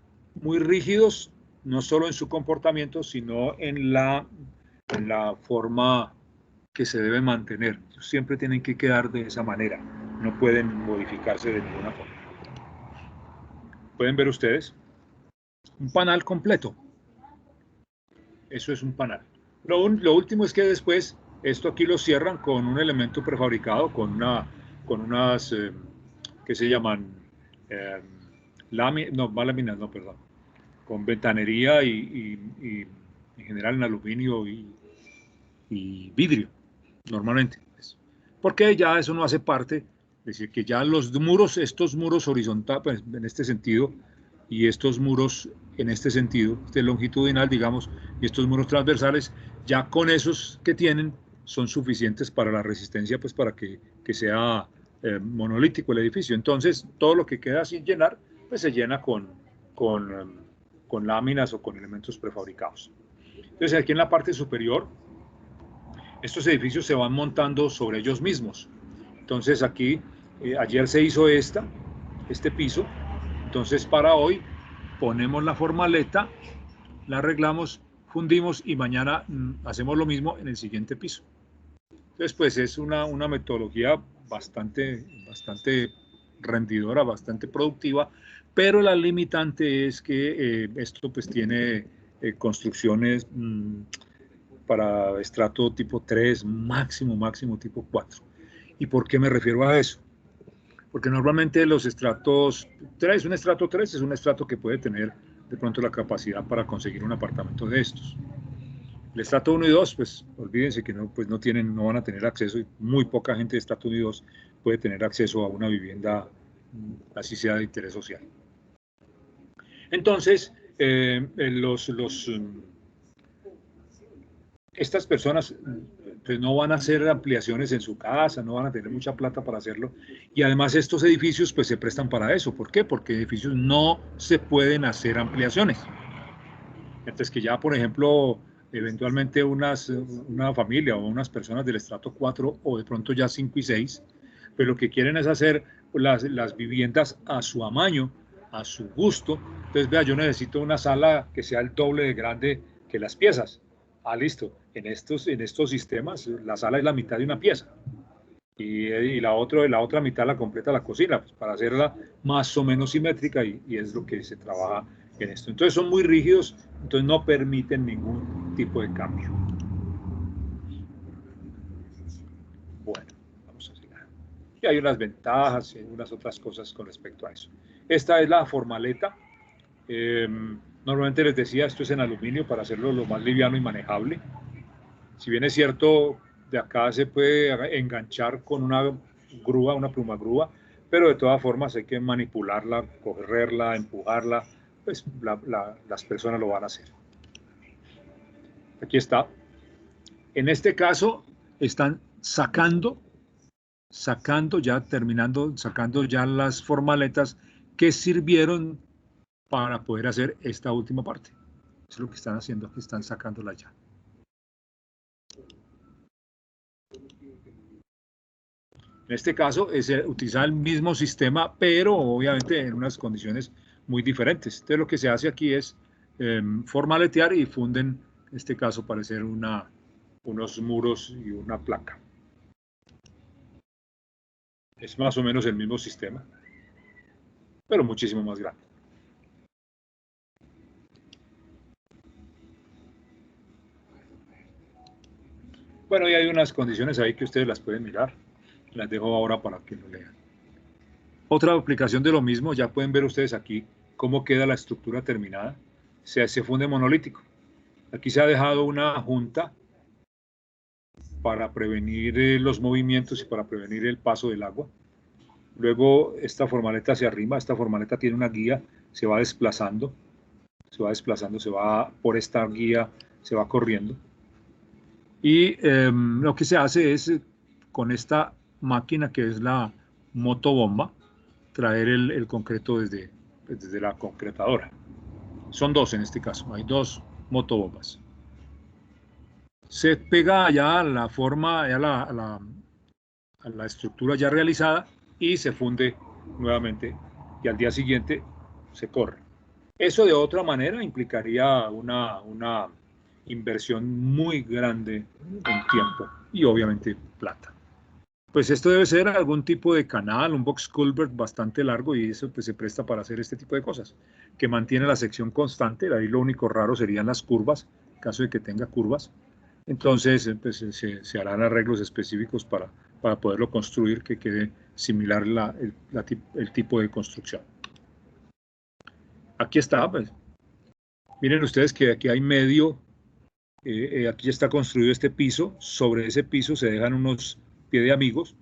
Speaker 1: muy rígidos, no solo en su comportamiento, sino en la forma que se debe mantener. Siempre tienen que quedar de esa manera, no pueden modificarse de ninguna forma. Pueden ver ustedes un panal completo. Eso es un panal. Lo último es que después esto aquí lo cierran con un elemento prefabricado, con unas que se llaman láminas, con ventanería y en general en aluminio y vidrio, normalmente. Porque ya eso no hace parte, es decir, que ya los muros, estos muros horizontales, pues, en este sentido, y estos muros en este sentido, este longitudinal, digamos, y estos muros transversales, ya con esos que tienen, son suficientes para la resistencia, pues para que sea monolítico el edificio. Entonces, todo lo que queda sin llenar, pues se llena con láminas o con elementos prefabricados. Entonces, aquí en la parte superior, estos edificios se van montando sobre ellos mismos. Entonces, aquí, ayer se hizo este piso. Entonces, para hoy, ponemos la formaleta, la arreglamos, fundimos y mañana hacemos lo mismo en el siguiente piso. Entonces, pues es una metodología bastante rendidora, bastante productiva, pero la limitante es que esto pues tiene construcciones para estrato tipo 3, máximo tipo 4. ¿Y por qué me refiero a eso? Porque normalmente los estratos 3, un estrato 3 es un estrato que puede tener de pronto la capacidad para conseguir un apartamento de estos. El estrato 1 y 2, pues olvídense que no van a tener acceso, y muy poca gente de estrato 1 y 2 puede tener acceso a una vivienda, así sea de interés social. Entonces, estas personas pues, no van a hacer ampliaciones en su casa, no van a tener mucha plata para hacerlo, y además estos edificios pues se prestan para eso. ¿Por qué? Porque edificios no se pueden hacer ampliaciones. Entonces que ya, por ejemplo, eventualmente una familia o unas personas del estrato 4 o de pronto ya 5 y 6, pero lo que quieren es hacer las viviendas a su amaño, a su gusto. Entonces, vea, yo necesito una sala que sea el doble de grande que las piezas. Ah, listo. En estos sistemas, la sala es la mitad de una pieza. y la otra mitad la completa la cocina, pues, para hacerla más o menos simétrica, y es lo que se trabaja en esto. Entonces son muy rígidos, entonces no permiten ningún tipo de cambio. Bueno, vamos a seguir. Y hay unas ventajas y unas otras cosas con respecto a eso. Esta es la formaleta. Normalmente les decía, esto es en aluminio para hacerlo lo más liviano y manejable. Si bien es cierto, de acá se puede enganchar con una grúa, una plumagrúa, pero de todas formas hay que manipularla, correrla, empujarla, pues las personas lo van a hacer. Aquí está. En este caso están sacando ya las formaletas que sirvieron para poder hacer esta última parte. Eso es lo que están haciendo, aquí están sacándola ya. En este caso es utilizar el mismo sistema, pero obviamente en unas condiciones muy diferentes. Entonces lo que se hace aquí es formaletear y funden, en este caso, para hacer unos muros y una placa. Es más o menos el mismo sistema, pero muchísimo más grande. Bueno, y hay unas condiciones ahí que ustedes las pueden mirar. Las dejo ahora para que lo lean. Otra aplicación de lo mismo, ya pueden ver ustedes aquí cómo queda la estructura terminada. Se funde monolítico. Aquí se ha dejado una junta para prevenir los movimientos y para prevenir el paso del agua. Luego esta formaleta se arrima, esta formaleta tiene una guía, se va desplazando, se va por esta guía, se va corriendo. Y lo que se hace es, con esta máquina que es la motobomba, traer el concreto desde la concretadora. Son dos en este caso, hay dos motobombas. Se pega ya la forma, ya a la estructura ya realizada, y se funde nuevamente, y al día siguiente se corre. Eso de otra manera implicaría una inversión muy grande en tiempo y obviamente plata. Pues esto debe ser algún tipo de canal, un box culvert bastante largo, y eso pues se presta para hacer este tipo de cosas, que mantiene la sección constante. Ahí lo único raro serían las curvas, en caso de que tenga curvas. Entonces pues, se harán arreglos específicos para poderlo construir, que quede similar el tipo de construcción. Aquí está, pues. Miren ustedes que aquí hay medio, aquí está construido este piso. Sobre ese piso se dejan unos pie de amigos,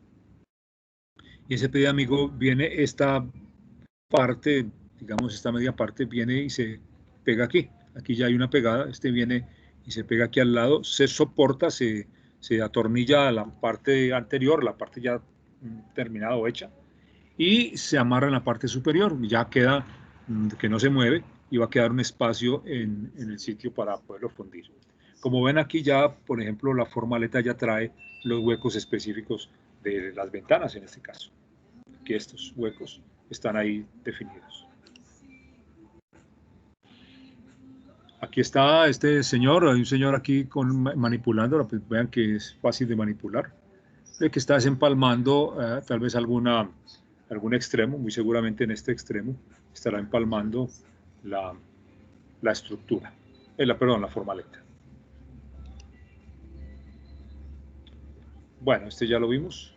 Speaker 1: y ese pie de amigo viene esta parte, digamos esta media parte, viene y se pega aquí. Aquí ya hay una pegada, este viene y se pega aquí al lado, se soporta, se atornilla a la parte anterior, la parte ya terminada o hecha, y se amarra en la parte superior. Ya queda que no se mueve, y va a quedar un espacio en el sitio para poderlo fundir. Como ven aquí ya, por ejemplo, la formaleta ya trae los huecos específicos de las ventanas en este caso. Aquí estos huecos están ahí definidos. Aquí está este señor, hay un señor aquí manipulando, pues vean que es fácil de manipular. El que está desempalmando tal vez algún extremo, muy seguramente en este extremo estará empalmando la estructura, la formaleta. Bueno, este ya lo vimos.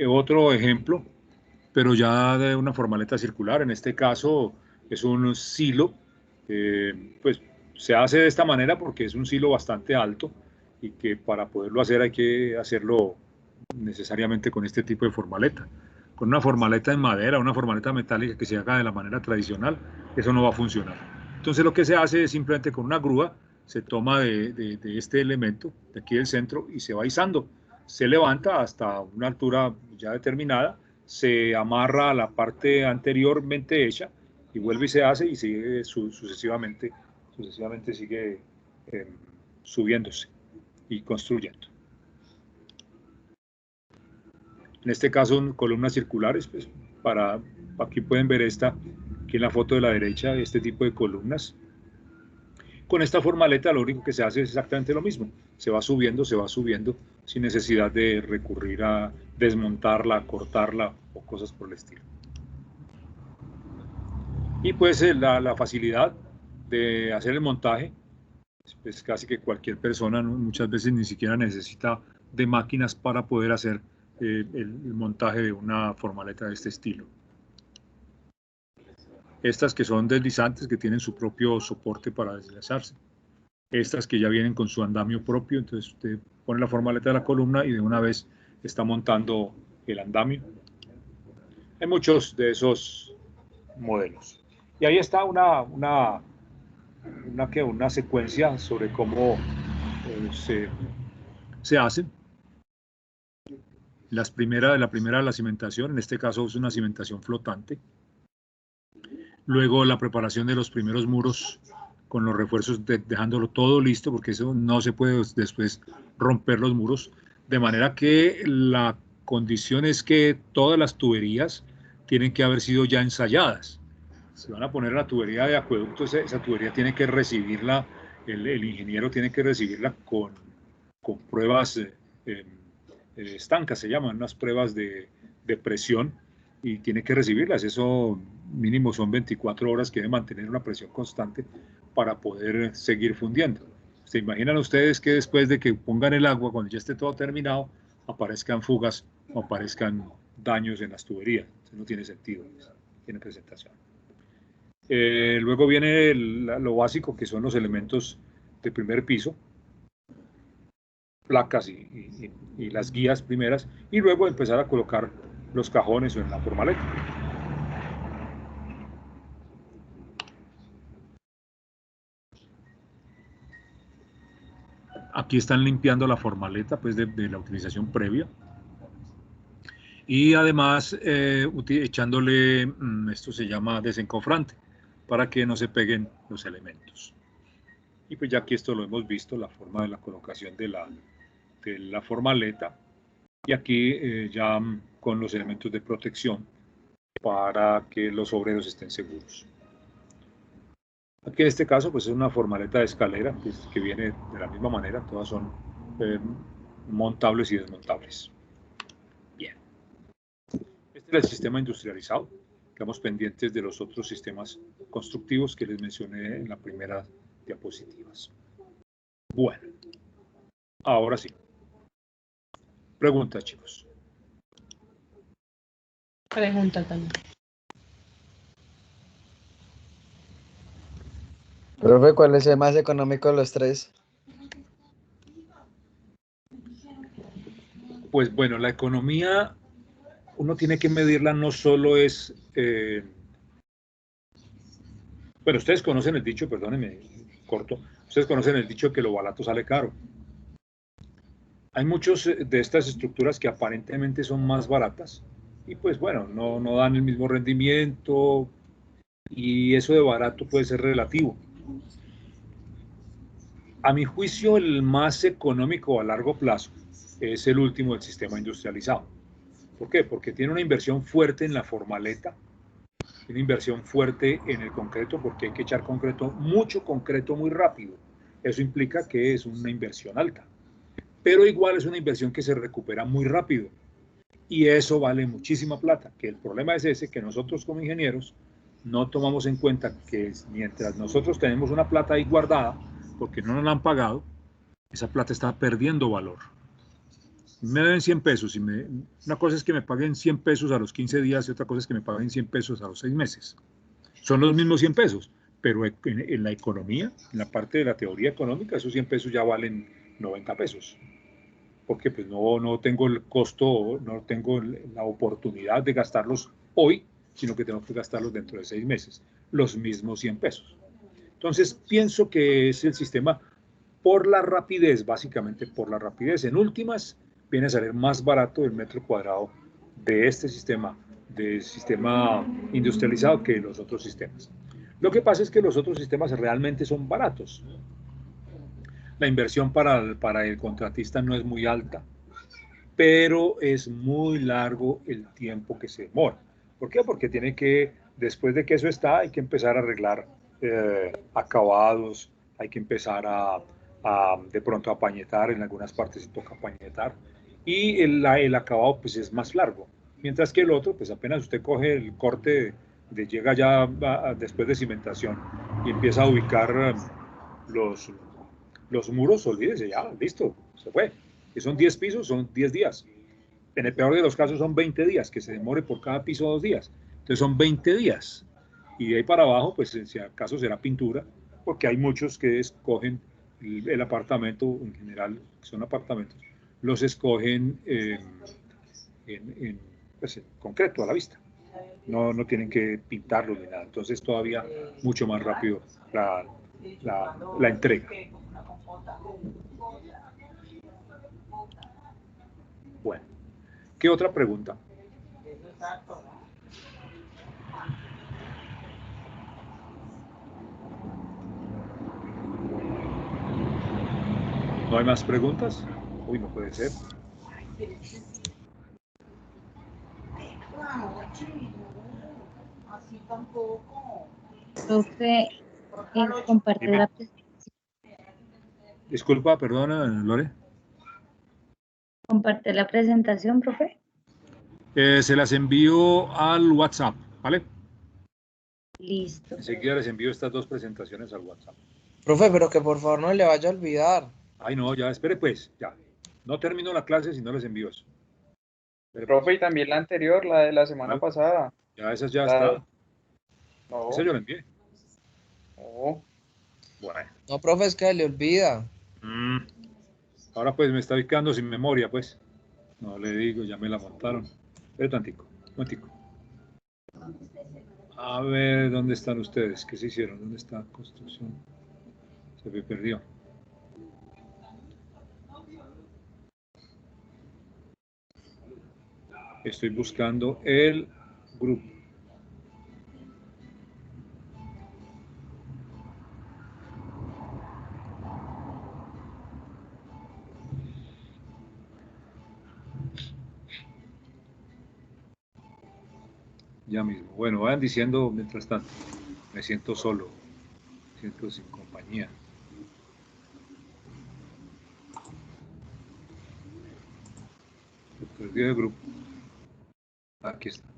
Speaker 1: Otro ejemplo, pero ya de una formaleta circular. En este caso es un silo, pues se hace de esta manera porque es un silo bastante alto, y que para poderlo hacer hay que hacerlo necesariamente con este tipo de formaleta. Con una formaleta en madera, una formaleta metálica que se haga de la manera tradicional, eso no va a funcionar. Entonces lo que se hace es simplemente con una grúa, se toma de este elemento, de aquí del centro, y se va izando. Se levanta hasta una altura ya determinada, se amarra a la parte anteriormente hecha, y vuelve y se hace, y sigue sucesivamente sigue subiéndose y construyendo. En este caso, columnas circulares, pues, para Aquí pueden ver esta, aquí en la foto de la derecha, este tipo de columnas. Con esta formaleta lo único que se hace es exactamente lo mismo. Se va subiendo, sin necesidad de recurrir a desmontarla, a cortarla o cosas por el estilo. Y pues la facilidad de hacer el montaje, pues casi que cualquier persona, ¿no? Muchas veces ni siquiera necesita de máquinas para poder hacer el montaje de una formaleta de este estilo. Estas que son deslizantes, que tienen su propio soporte para deslizarse. Estas que ya vienen con su andamio propio, entonces usted pone la formaleta de la columna y de una vez está montando el andamio. Hay muchos de esos modelos. Y ahí está una secuencia sobre cómo se hacen. La primera, la cimentación, en este caso es una cimentación flotante. Luego la preparación de los primeros muros con los refuerzos, dejándolo todo listo, porque eso no se puede después romper los muros. De manera que la condición es que todas las tuberías tienen que haber sido ya ensayadas. Si van a poner la tubería de acueducto, esa tubería tiene que recibirla, el ingeniero tiene que recibirla con pruebas estancas, se llaman, unas pruebas de presión, y tiene que recibirlas. Eso mínimo son 24 horas que debe mantener una presión constante para poder seguir fundiendo. ¿Se imaginan ustedes que después de que pongan el agua, cuando ya esté todo terminado, aparezcan fugas o aparezcan daños en las tuberías? Eso no tiene sentido, tiene presentación. Luego viene lo básico, que son los elementos de primer piso, placas y las guías primeras, y luego empezar a colocar los cajones o en la formaleta. Aquí están limpiando la formaleta, pues, de la utilización previa. Y además echándole, esto se llama desencofrante, para que no se peguen los elementos. Y pues ya aquí esto lo hemos visto, la forma de la colocación de la formaleta. Y aquí ya con los elementos de protección para que los obreros estén seguros. Aquí en este caso pues es una formaleta de escalera que viene de la misma manera, todas son montables y desmontables. Bien. Este es el sistema industrializado. Quedamos pendientes de los otros sistemas constructivos que les mencioné en la primera diapositivas. Bueno, ahora sí. Preguntas, chicos.
Speaker 6: Pregunta también.
Speaker 7: Profe, ¿cuál es el más económico de los tres?
Speaker 1: Pues bueno, la economía uno tiene que medirla, no solo es... bueno, ustedes conocen el dicho, perdónenme, corto, ustedes conocen el dicho que lo barato sale caro. Hay muchos de estas estructuras que aparentemente son más baratas y pues bueno, no dan el mismo rendimiento, y eso de barato puede ser relativo. A mi juicio, el más económico a largo plazo es el último del sistema industrializado. ¿Por qué? Porque tiene una inversión fuerte en la formaleta, una inversión fuerte en el concreto, porque hay que echar concreto, mucho concreto muy rápido. Eso implica que es una inversión alta, pero igual es una inversión que se recupera muy rápido, y eso vale muchísima plata. Que el problema es ese, que nosotros como ingenieros no tomamos en cuenta que mientras nosotros tenemos una plata ahí guardada, porque no nos la han pagado, esa plata está perdiendo valor. Me deben 100 pesos, y una cosa es que me paguen 100 pesos a los 15 días y otra cosa es que me paguen 100 pesos a los 6 meses. Son los mismos 100 pesos, pero en la economía, en la parte de la teoría económica, esos 100 pesos ya valen 90 pesos. Porque pues no tengo el costo, no tengo la oportunidad de gastarlos hoy, sino que tengo que gastarlos dentro de 6 meses, los mismos 100 pesos. Entonces, pienso que es el sistema por la rapidez, básicamente por la rapidez. En últimas, viene a salir más barato el metro cuadrado de este sistema industrializado que los otros sistemas. Lo que pasa es que los otros sistemas realmente son baratos. La inversión para el contratista no es muy alta, pero es muy largo el tiempo que se demora. ¿Por qué? Porque tiene que, después de que eso está, hay que empezar a arreglar acabados, hay que empezar de pronto a pañetar, en algunas partes se toca pañetar, y el acabado pues es más largo, mientras que el otro, pues apenas usted coge el corte, llega ya después de cimentación y empieza a ubicar los muros, olvídese, ya, listo, se fue. Que son 10 pisos, son 10 días. En el peor de los casos son 20 días, que se demore por cada piso 2 días. Entonces son 20 días. Y de ahí para abajo, pues si acaso será pintura, porque hay muchos que escogen el apartamento, en general son apartamentos, los escogen pues, en concreto, a la vista. No tienen que pintarlos ni nada. Entonces todavía mucho más rápido la entrega. Bueno, ¿qué otra pregunta? ¿No hay más preguntas? Uy, no puede ser.
Speaker 3: Así tampoco.
Speaker 6: Profe, compartir la presentación.
Speaker 1: Disculpa, perdona, Lore.
Speaker 6: Comparte la presentación, profe.
Speaker 1: Se las envío al WhatsApp, ¿vale?
Speaker 6: Listo.
Speaker 1: Enseguida les envío estas dos presentaciones al WhatsApp.
Speaker 7: Profe, pero que por favor no le vaya a olvidar.
Speaker 1: Ay, no, ya, espere pues, ya. No termino la clase si no les envío eso. Espere,
Speaker 4: Profe,
Speaker 1: pues.
Speaker 4: y también la anterior, la de la semana
Speaker 1: ¿Cuál?
Speaker 4: pasada.
Speaker 1: Ya, esa ya
Speaker 4: La
Speaker 1: está.
Speaker 4: de- No,
Speaker 1: Esa yo la envié.
Speaker 4: no.
Speaker 1: Bueno.
Speaker 7: No, profe, es que le olvida.
Speaker 1: Ahora pues me está quedando sin memoria, pues. No le digo, ya me la montaron. Espere tantico, un momentico. A ver, ¿dónde están ustedes? ¿Qué se hicieron? ¿Dónde está construcción? Se me perdió. Estoy buscando el grupo. Ya mismo. Bueno, vayan diciendo mientras tanto. Me siento solo. Me siento sin compañía. Se perdió el grupo. Aquí está.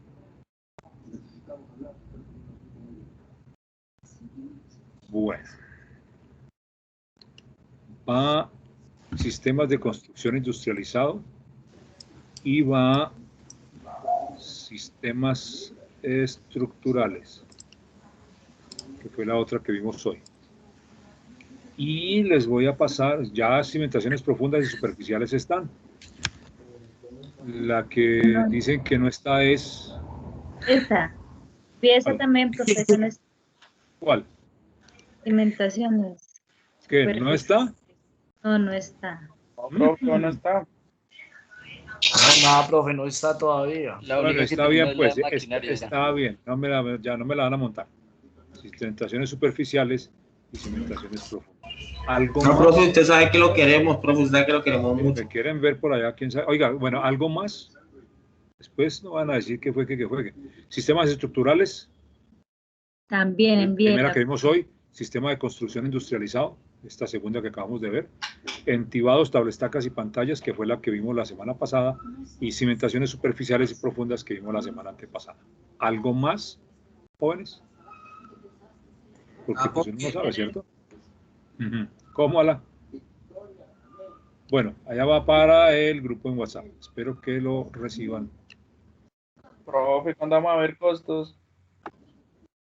Speaker 1: Bueno. Va sistemas de construcción industrializado y va sistemas estructurales, que fue la otra que vimos hoy. Y les voy a pasar, ya cimentaciones profundas y superficiales están. La que dicen que no está es...
Speaker 6: Esa. Y esa
Speaker 1: ¿Cuál?
Speaker 6: también, profesor,
Speaker 1: ¿Cuál?
Speaker 6: cimentaciones.
Speaker 1: ¿Qué? ¿No está?
Speaker 6: No, no está.
Speaker 4: No, profe, no está.
Speaker 7: No, nada, profe, no está todavía.
Speaker 5: La
Speaker 1: Bueno,
Speaker 5: única que
Speaker 1: está
Speaker 5: tengo
Speaker 1: bien,
Speaker 5: es
Speaker 1: pues,
Speaker 5: la maquinaria. ya.
Speaker 1: está bien, ya no me la van a montar. Cimentaciones superficiales y cimentaciones profundas. ¿Algo
Speaker 8: No,
Speaker 1: más?
Speaker 8: profe, usted sabe que lo queremos, profe, usted sabe que lo queremos mucho.
Speaker 1: ¿Me quieren ver por allá? ¿Quién sabe? Oiga, bueno, ¿algo más? Después no van a decir que fue. Sistemas estructurales.
Speaker 6: También envié
Speaker 1: Primera
Speaker 6: la...
Speaker 1: que vimos hoy, sistema de construcción industrializado, esta segunda que acabamos de ver, entibados, tablestacas y pantallas, que fue la que vimos la semana pasada, y cimentaciones superficiales y profundas que vimos la semana antepasada. ¿Algo más, jóvenes? Porque pues uno no sabe, ¿cierto? ¿Cómo, Ala? Bueno, allá va para el grupo en WhatsApp. Espero que lo reciban.
Speaker 4: Profe, ¿cuándo vamos a ver costos?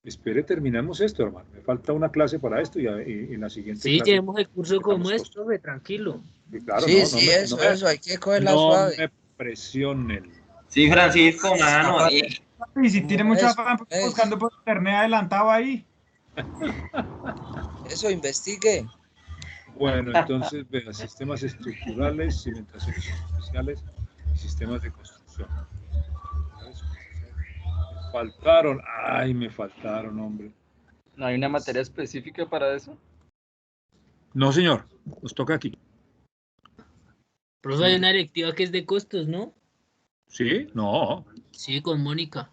Speaker 1: Espere, terminamos esto, hermano. Me falta una clase para esto y en la siguiente
Speaker 9: Sí,
Speaker 1: clase
Speaker 9: llevemos el curso como
Speaker 1: sacamos
Speaker 9: esto, profe, tranquilo.
Speaker 1: Sí, claro,
Speaker 7: Sí,
Speaker 1: no,
Speaker 7: sí,
Speaker 1: no
Speaker 7: eso, hay que cogerla
Speaker 1: no
Speaker 7: suave.
Speaker 1: me presionen.
Speaker 8: Sí, Francisco, mano.
Speaker 10: Y si tiene mucho afán
Speaker 7: Eso.
Speaker 10: buscando por internet adelantado ahí.
Speaker 7: Eso, investigue.
Speaker 1: Bueno, entonces, vea, sistemas estructurales, cimentaciones superficiales y sistemas de construcción. Me faltaron, hombre.
Speaker 5: ¿No hay una materia específica para eso?
Speaker 1: No, señor, nos toca aquí.
Speaker 9: Profe, hay una directiva que es de costos, ¿no?
Speaker 1: ¿Sí? No.
Speaker 9: Sí, con Mónica.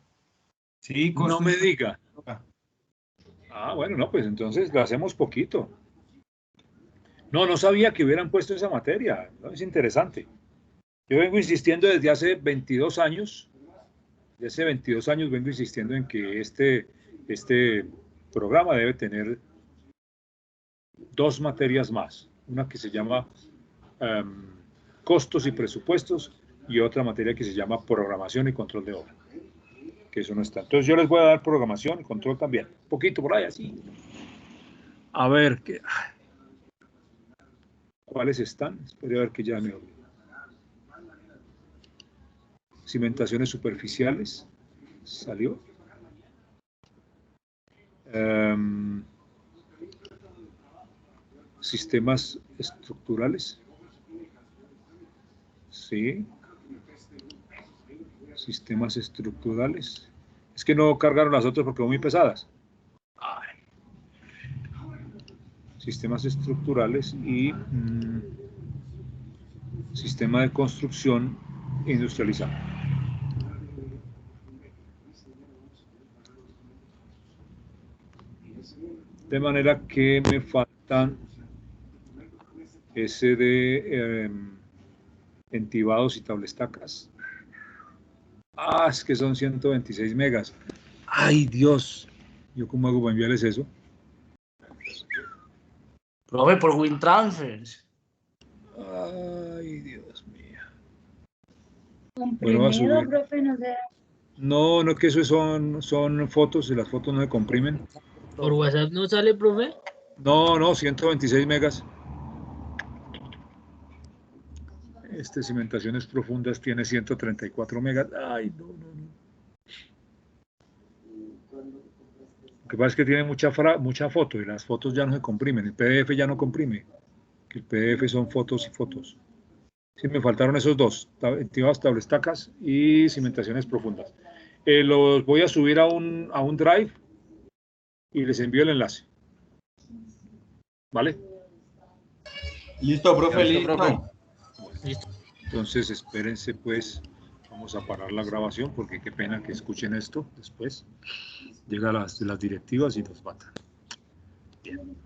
Speaker 10: Sí,
Speaker 1: No me
Speaker 10: costos.
Speaker 1: diga. Ah, bueno, no, pues entonces lo hacemos poquito. No, no sabía que hubieran puesto esa materia. ¿No? Es interesante. Yo vengo insistiendo desde hace 22 años. Desde hace 22 años vengo insistiendo en que este programa debe tener 2 materias más. Una que se llama costos y presupuestos y otra materia que se llama programación y control de obra. Que eso no está. Entonces yo les voy a dar programación y control también. Un poquito por ahí, así. A ver, ¿cuáles están? Espero a ver que ya me olvido. Cimentaciones superficiales. Salió. Sistemas estructurales. Sí. Sistemas estructurales. Es que no cargaron las otras porque son muy pesadas. Ay. Sistemas estructurales y sistema de construcción industrializado. De manera que me faltan ese de entibados y tablestacas. Ah, es que son 126 megas. Ay, Dios. ¿Yo cómo hago para enviarles eso?
Speaker 7: Profe, por WinTransfers.
Speaker 1: Ay, Dios mío.
Speaker 6: Comprimido,
Speaker 1: Bueno, voy a subir.
Speaker 6: profe, no sé.
Speaker 1: No, no, que eso son fotos y las fotos no se comprimen.
Speaker 9: ¿Por WhatsApp no sale, profe?
Speaker 1: No, 126 megas. Cimentaciones profundas tiene 134 megas. Ay, no. Lo que pasa es que tiene mucha foto y las fotos ya no se comprimen. El PDF ya no comprime. El PDF son fotos y fotos. Sí, me faltaron esos 2, entibados, tablestacas y cimentaciones profundas. Los voy a subir a un drive y les envío el enlace. ¿Vale?
Speaker 8: Listo, profe,
Speaker 4: Listo, profe.
Speaker 9: Listo.
Speaker 1: Entonces, espérense, pues, vamos a parar la grabación porque qué pena que escuchen esto después. Llega las directivas y nos matan. Bien.